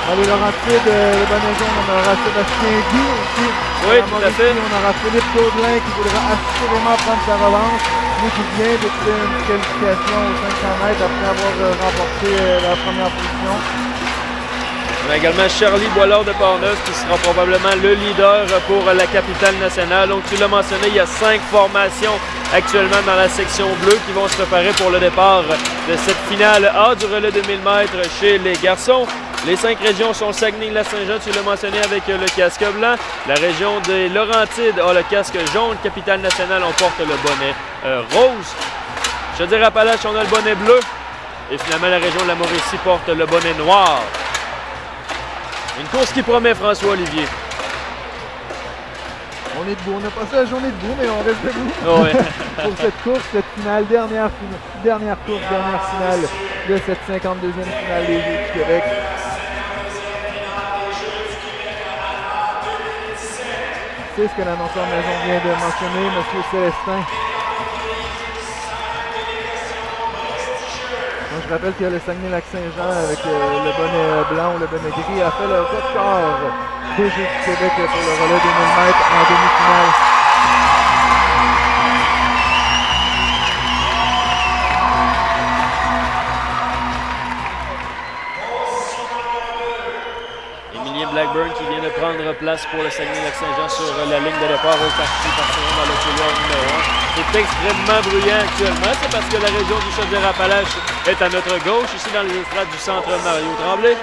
Dans les Laurentides, le Bonnet-Jaune, on aura Sébastien Guy aussi. Oui, tout à fait. On aura Philippe Caudelin qui voudra assurément prendre sa revanche. Lui qui vient de créer une qualification aux 500 mètres après avoir remporté la première position. On a également Charlie Boilard de Portneuf qui sera probablement le leader pour la capitale nationale. Donc tu l'as mentionné, il y a 5 formations actuellement dans la section bleue qui vont se préparer pour le départ de cette finale A du relais 2000 mètres chez les garçons. Les 5 régions sont Saguenay-Lac-Saint-Jean, tu l'as mentionné avec le casque blanc. La région des Laurentides a le casque jaune. Capitale nationale, on porte le bonnet rose. Chaudière-Appalaches, on a le bonnet bleu. Et finalement, la région de la Mauricie porte le bonnet noir. Une course qui promet, François-Olivier. On est debout. On n'a pas fait la journée debout, mais on reste debout. Oh ouais. Pour cette course, cette finale, dernière finale de cette 52e finale des Jeux du Québec. C'est ce que l'annonceur maison vient de mentionner, M. Célestin. Donc, je rappelle que le Saguenay-Lac-Saint-Jean, avec le bonnet blanc ou le bonnet gris, a fait le record des Jeux du Québec pour le relais 2000 mètres en demi-finale. Blackburn qui vient de prendre place pour le Saguenay-Lac-Saint-Jean sur la ligne de départ au parti dans le couloir numéro 1. C'est extrêmement bruyant actuellement. C'est parce que la région du Chaudière-Appalaches est à notre gauche, ici dans les estrades du centre Mario Tremblay.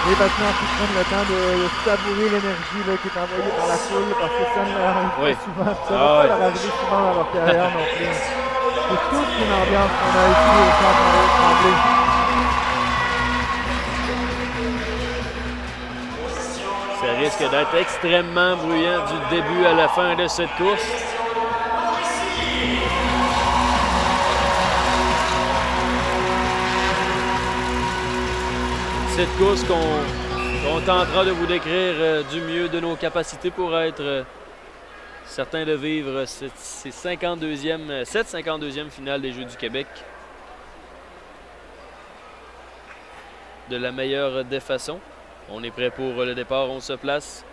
Les patineurs qui prennent le temps de savourer l'énergie qui est envoyée par la foule parce que ça ne leur arrive pas souvent. Ça ne va pas leur arriver souvent dans leur carrière non plus. C'est toute une ambiance qu'on a ici au centre Mario Tremblay. Ça risque d'être extrêmement bruyant du début à la fin de cette course. Cette course qu'on tentera de vous décrire du mieux de nos capacités pour être certains de vivre cette 52e finale des Jeux du Québec de la meilleure des façons. On est prêt pour le départ, on se place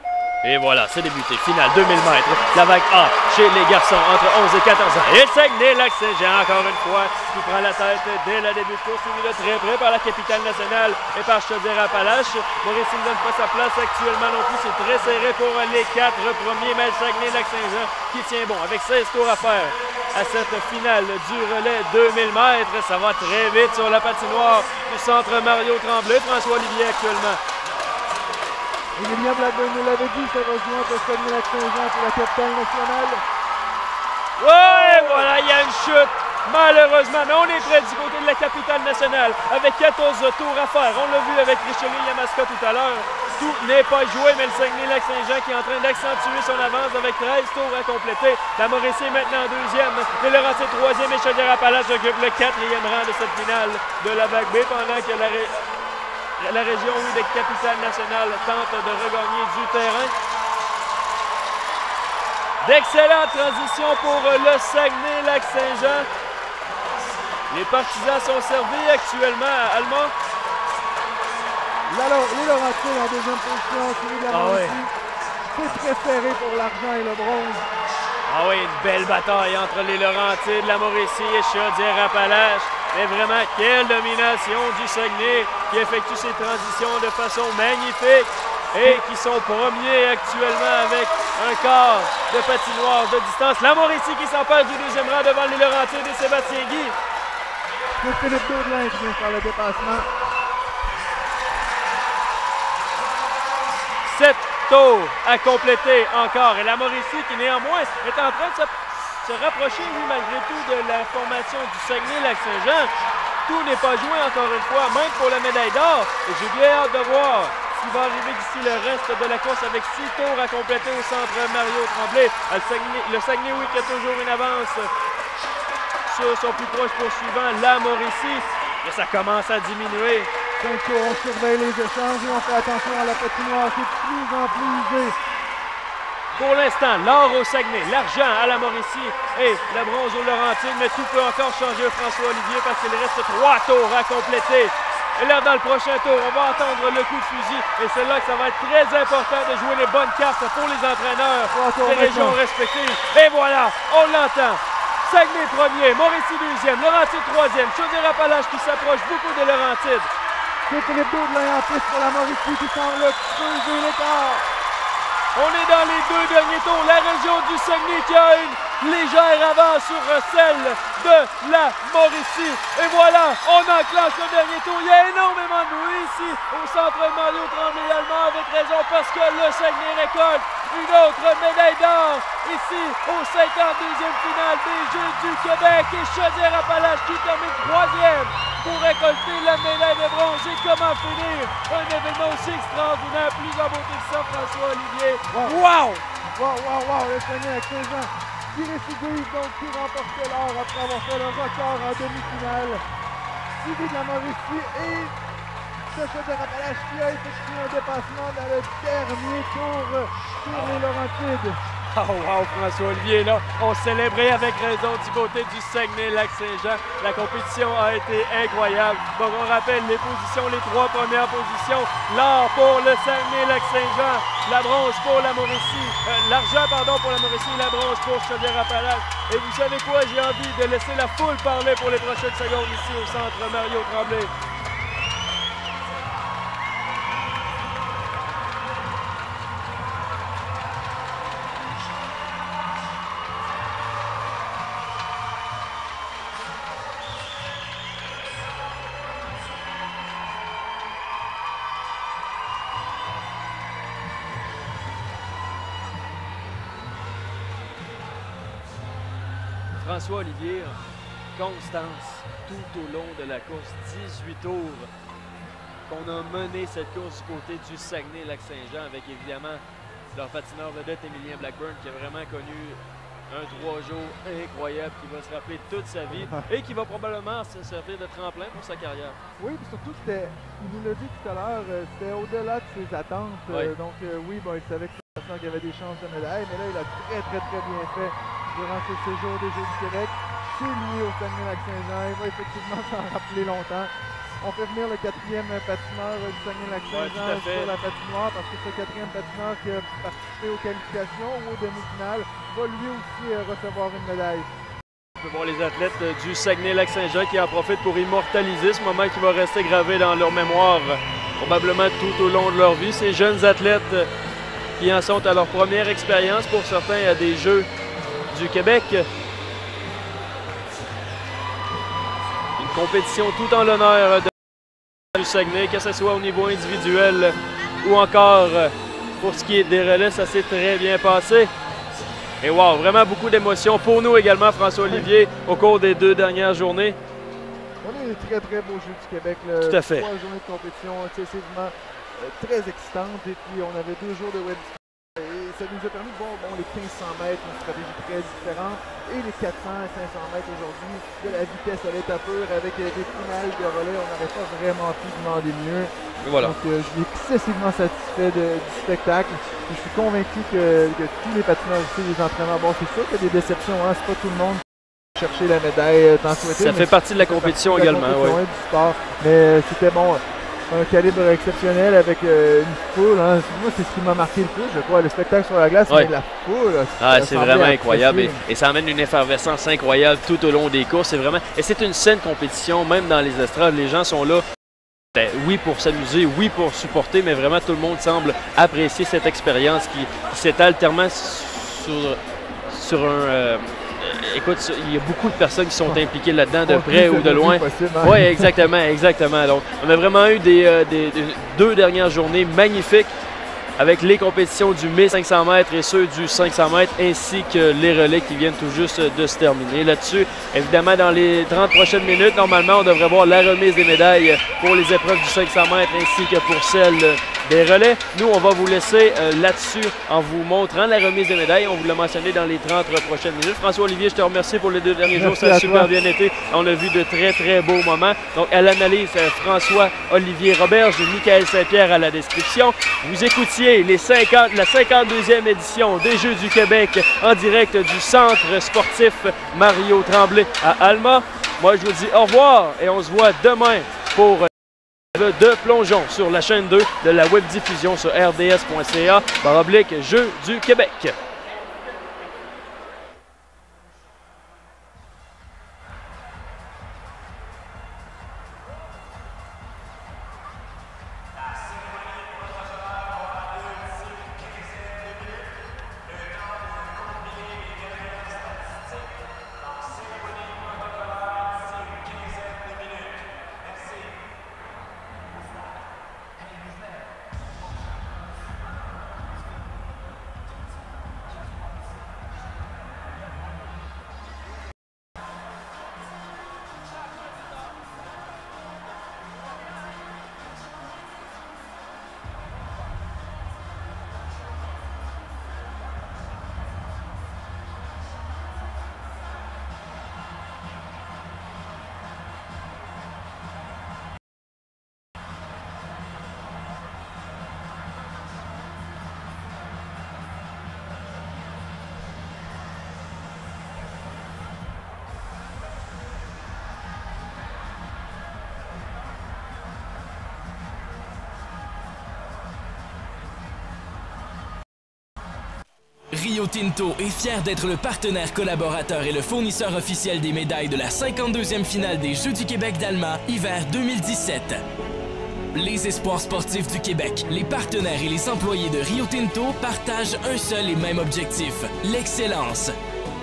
Et voilà, c'est débuté. Finale 2000 mètres. La vague A chez les garçons entre 11 et 14 ans. Et le Saguenay-Lac-Saint-Jean, encore une fois, qui prend la tête dès la début de course, suivi de très près par la capitale nationale et par Chaudière-Appalaches. Mauricie ne donne pas sa place actuellement non plus. C'est très serré pour les 4 premiers, mais le Saguenay-Lac-Saint-Jean qui tient bon avec 16 tours à faire à cette finale du relais 2000 mètres. Ça va très vite sur la patinoire du centre Mario Tremblay. François Olivier actuellement. William Blackburn nous l'avait dit, ça va jouer entre Saguenay-Lac-Saint-Jean pour la capitale nationale. Ouais, voilà, il y a une chute, malheureusement, mais on est près du côté de la capitale nationale avec 14 tours à faire. On l'a vu avec Richelieu-Yamaska tout à l'heure. Tout n'est pas joué, mais le Saguenay-Lac-Saint-Jean qui est en train d'accentuer son avance avec 13 tours à compléter. La Mauricie est maintenant en deuxième, les Laurentides troisième et Chaudière-Appalaches occupe le 4e rang de cette finale de la vague B pendant que la région de capitale nationale tente de regagner du terrain. D'excellentes transitions pour le Saguenay-Lac-Saint-Jean. Les partisans sont servis actuellement à Alma. Les Laurentides en deuxième position, suivi de la Mauricie. C'est très serré pour l'argent et le bronze. Ah oui, une belle bataille entre les Laurentides, la Mauricie et Chaudière-Appalaches. Mais vraiment, quelle domination du Saguenay qui effectue ses transitions de façon magnifique et qui sont premiers actuellement avec un quart de patinoire de distance. La Mauricie qui s'empare du deuxième rang devant les Laurentides et Sébastien Guy. C'est Philippe Daudelin qui vient faire le dépassement. 7 tours à compléter encore. Et la Mauricie qui néanmoins est en train de se rapprocher, lui, malgré tout, de la formation du Saguenay-Lac-Saint-Jean. Tout n'est pas joué, encore une fois, même pour la médaille d'or. Et j'ai bien hâte de voir ce qui va arriver d'ici le reste de la course avec 6 tours à compléter au centre Mario Tremblay. Le Saguenay, oui, qui a toujours une avance sur son plus proche poursuivant, la Mauricie. Mais ça commence à diminuer. 5 tours, on surveille les échanges et on fait attention à la patinoire qui est de plus en plus usée. Pour l'instant, l'or au Saguenay, l'argent à la Mauricie et la bronze au Laurentides, mais tout peut encore changer, François Olivier, parce qu'il reste 3 tours à compléter. Et là, dans le prochain tour, on va entendre le coup de fusil et c'est là que ça va être très important de jouer les bonnes cartes pour les entraîneurs des régions respectives. Et voilà, on l'entend. Saguenay premier, Mauricie deuxième, Laurentides troisième, Chaudière-Appalaches qui s'approche beaucoup de Laurentides. C'est Philippe Daudelin en piste pour la Mauricie qui semble creuser l'écart. On est dans les 2 derniers tours. La région du Saguenay qui a une légère avance sur celle de la Mauricie. Et voilà, on enclenche le dernier tour. Il y a énormément de bruit ici au centre Mario Tremblay allemand, avec raison, parce que le Saguenay récolte une autre médaille d'or ici au 52e finale des Jeux du Québec. Et Chaudière-Appalaches qui termine 3e pour récolter la médaille de bronze. Et comment finir un événement aussi extraordinaire, plus en beauté que ça, François Olivier. Wow! Wow! Le Saguenay-Lac-Saint-Jean qui récidive, donc qui remporte l'or après avoir fait le record en demi-finale. Suivi de la Mauricie et de Chaudière-Appalaches qui a effectué un dépassement dans le dernier tour sur les Laurentides. Oh wow, François-Olivier, là, on célébrait avec raison du côté du Saguenay-Lac-Saint-Jean. La compétition a été incroyable. Donc on rappelle les positions, les 3 premières positions. L'or pour le Saguenay-Lac-Saint-Jean, la bronze pour la Mauricie, l'argent pardon pour la Mauricie, la bronze pour Chaudière-Appalaches. Et vous savez quoi, j'ai envie de laisser la foule parler pour les prochaines secondes ici au centre Mario Tremblay. François Olivier, constance tout au long de la course, 18 tours qu'on a mené cette course du côté du Saguenay-Lac-Saint-Jean avec évidemment leur patineur vedette Emilien Blackburn qui a vraiment connu un 3 jours incroyable qui va se rappeler toute sa vie et qui va probablement se servir de tremplin pour sa carrière. Oui, puis surtout, il nous l'a dit tout à l'heure, c'était au-delà de ses attentes. Donc oui, bon, il savait qu'il y avait des chances de médaille, mais là, il a très bien fait durant ce séjour des Jeux du Québec. Chez lui, au Saguenay-Lac-Saint-Jean, il va effectivement s'en rappeler longtemps. on fait venir le 4e patineur du Saguenay-Lac-Saint-Jean sur la patinoire parce que ce 4e patineur qui a participé aux qualifications ou aux demi-finales va lui aussi recevoir une médaille. On peut voir les athlètes du Saguenay-Lac-Saint-Jean qui en profitent pour immortaliser ce moment qui va rester gravé dans leur mémoire probablement tout au long de leur vie. Ces jeunes athlètes qui en sont à leur première expérience, pour certains à des Jeux du Québec. Une compétition tout en l'honneur du Saguenay, que ce soit au niveau individuel ou encore pour ce qui est des relais, ça s'est très bien passé. Et wow, vraiment beaucoup d'émotions pour nous également, François-Olivier, au cours des 2 dernières journées. On a eu des très beaux Jeux du Québec. Tout à fait. 3 journées de compétition excessivement très excitantes. Et puis on avait 2 jours de web. Et ça nous a permis de voir les 1500 mètres, une stratégie très différente. Et les 400 et 500 mètres aujourd'hui, de la vitesse à l'état pur avec des finales de relais. On n'aurait pas vraiment pu demander mieux. Voilà. Donc je suis excessivement satisfait du spectacle. Je suis convaincu que tous les patineurs ici, les entraîneurs, bon c'est sûr qu'il y a des déceptions, hein, c'est pas tout le monde qui chercher la médaille tant souhaité. Ça fait partie de la compétition également, oui. Du sport. Mais c'était bon, un calibre exceptionnel avec une foule. Hein. Moi, c'est ce qui m'a marqué le plus, je crois, le spectacle sur la glace, mais la foule. C'est vraiment incroyable. Et ça amène une effervescence incroyable tout au long des courses. Et c'est une saine compétition, même dans les estrades, les gens sont là. Oui, pour s'amuser, oui, pour supporter, mais vraiment tout le monde semble apprécier cette expérience qui s'étale tellement sur un... écoute, il y a beaucoup de personnes qui sont impliquées là-dedans, de près ou de loin. Oui, exactement. Donc, on a vraiment eu des 2 dernières journées magnifiques avec les compétitions du 1500 mètres et ceux du 500 mètres, ainsi que les relais qui viennent tout juste de se terminer. Là-dessus, évidemment, dans les 30 prochaines minutes, normalement, on devrait voir la remise des médailles pour les épreuves du 500 mètres ainsi que pour celles des relais. Nous, on va vous laisser là-dessus en vous montrant la remise des médailles. On vous l'a mentionné dans les 30 prochaines minutes. François-Olivier, je te remercie pour les 2 derniers jours. Ça a super bien été. On a vu de très beaux moments. Donc, à l'analyse, François-Olivier Roberge, Michael Saint-Pierre à la description. Vous écoutiez la 52e édition des Jeux du Québec en direct du Centre sportif Mario Tremblay à Alma. Moi, je vous dis au revoir et on se voit demain pour de plongeon sur la chaîne 2 de la web diffusion sur rds.ca/Jeux du Québec. Rio Tinto est fier d'être le partenaire collaborateur et le fournisseur officiel des médailles de la 52e finale des Jeux du Québec d'Alma, hiver 2017. Les espoirs sportifs du Québec, les partenaires et les employés de Rio Tinto partagent un seul et même objectif, l'excellence.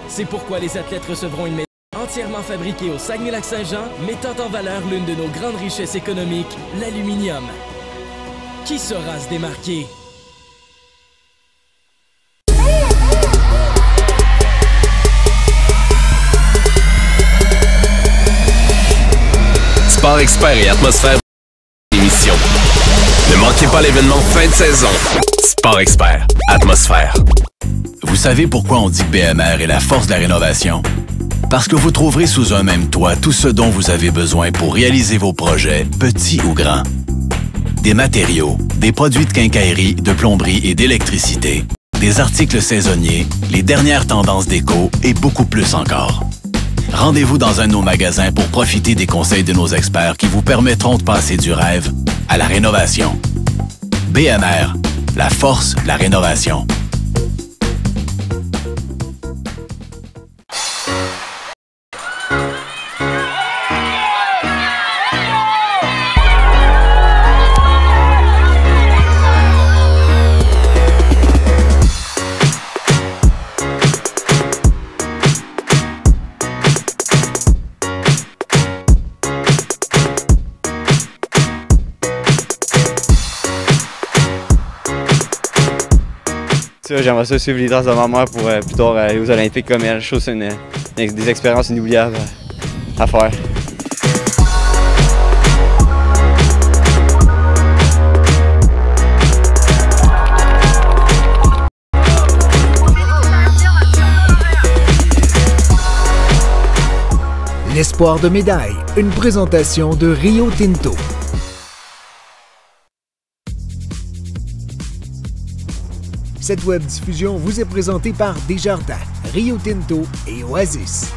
C'est pourquoi les athlètes recevront une médaille entièrement fabriquée au Saguenay-Lac-Saint-Jean, mettant en valeur l'une de nos grandes richesses économiques, l'aluminium. Qui saura se démarquer? Sport Expert et Atmosphère émission. Ne manquez pas l'événement fin de saison. Sport Expert, Atmosphère. Vous savez pourquoi on dit que BMR est la force de la rénovation? Parce que vous trouverez sous un même toit tout ce dont vous avez besoin pour réaliser vos projets, petits ou grands. Des matériaux, des produits de quincaillerie, de plomberie et d'électricité, des articles saisonniers, les dernières tendances déco et beaucoup plus encore. Rendez-vous dans un de nos magasins pour profiter des conseils de nos experts qui vous permettront de passer du rêve à la rénovation. BMR, la force de la rénovation. J'aimerais ça suivre les traces de ma mère pour plus tard aller aux Olympiques comme elle. Je trouve que c'est des expériences inoubliables à faire. L'espoir de médaille, une présentation de Rio Tinto. Cette web diffusion vous est présentée par Desjardins, Rio Tinto et Oasis.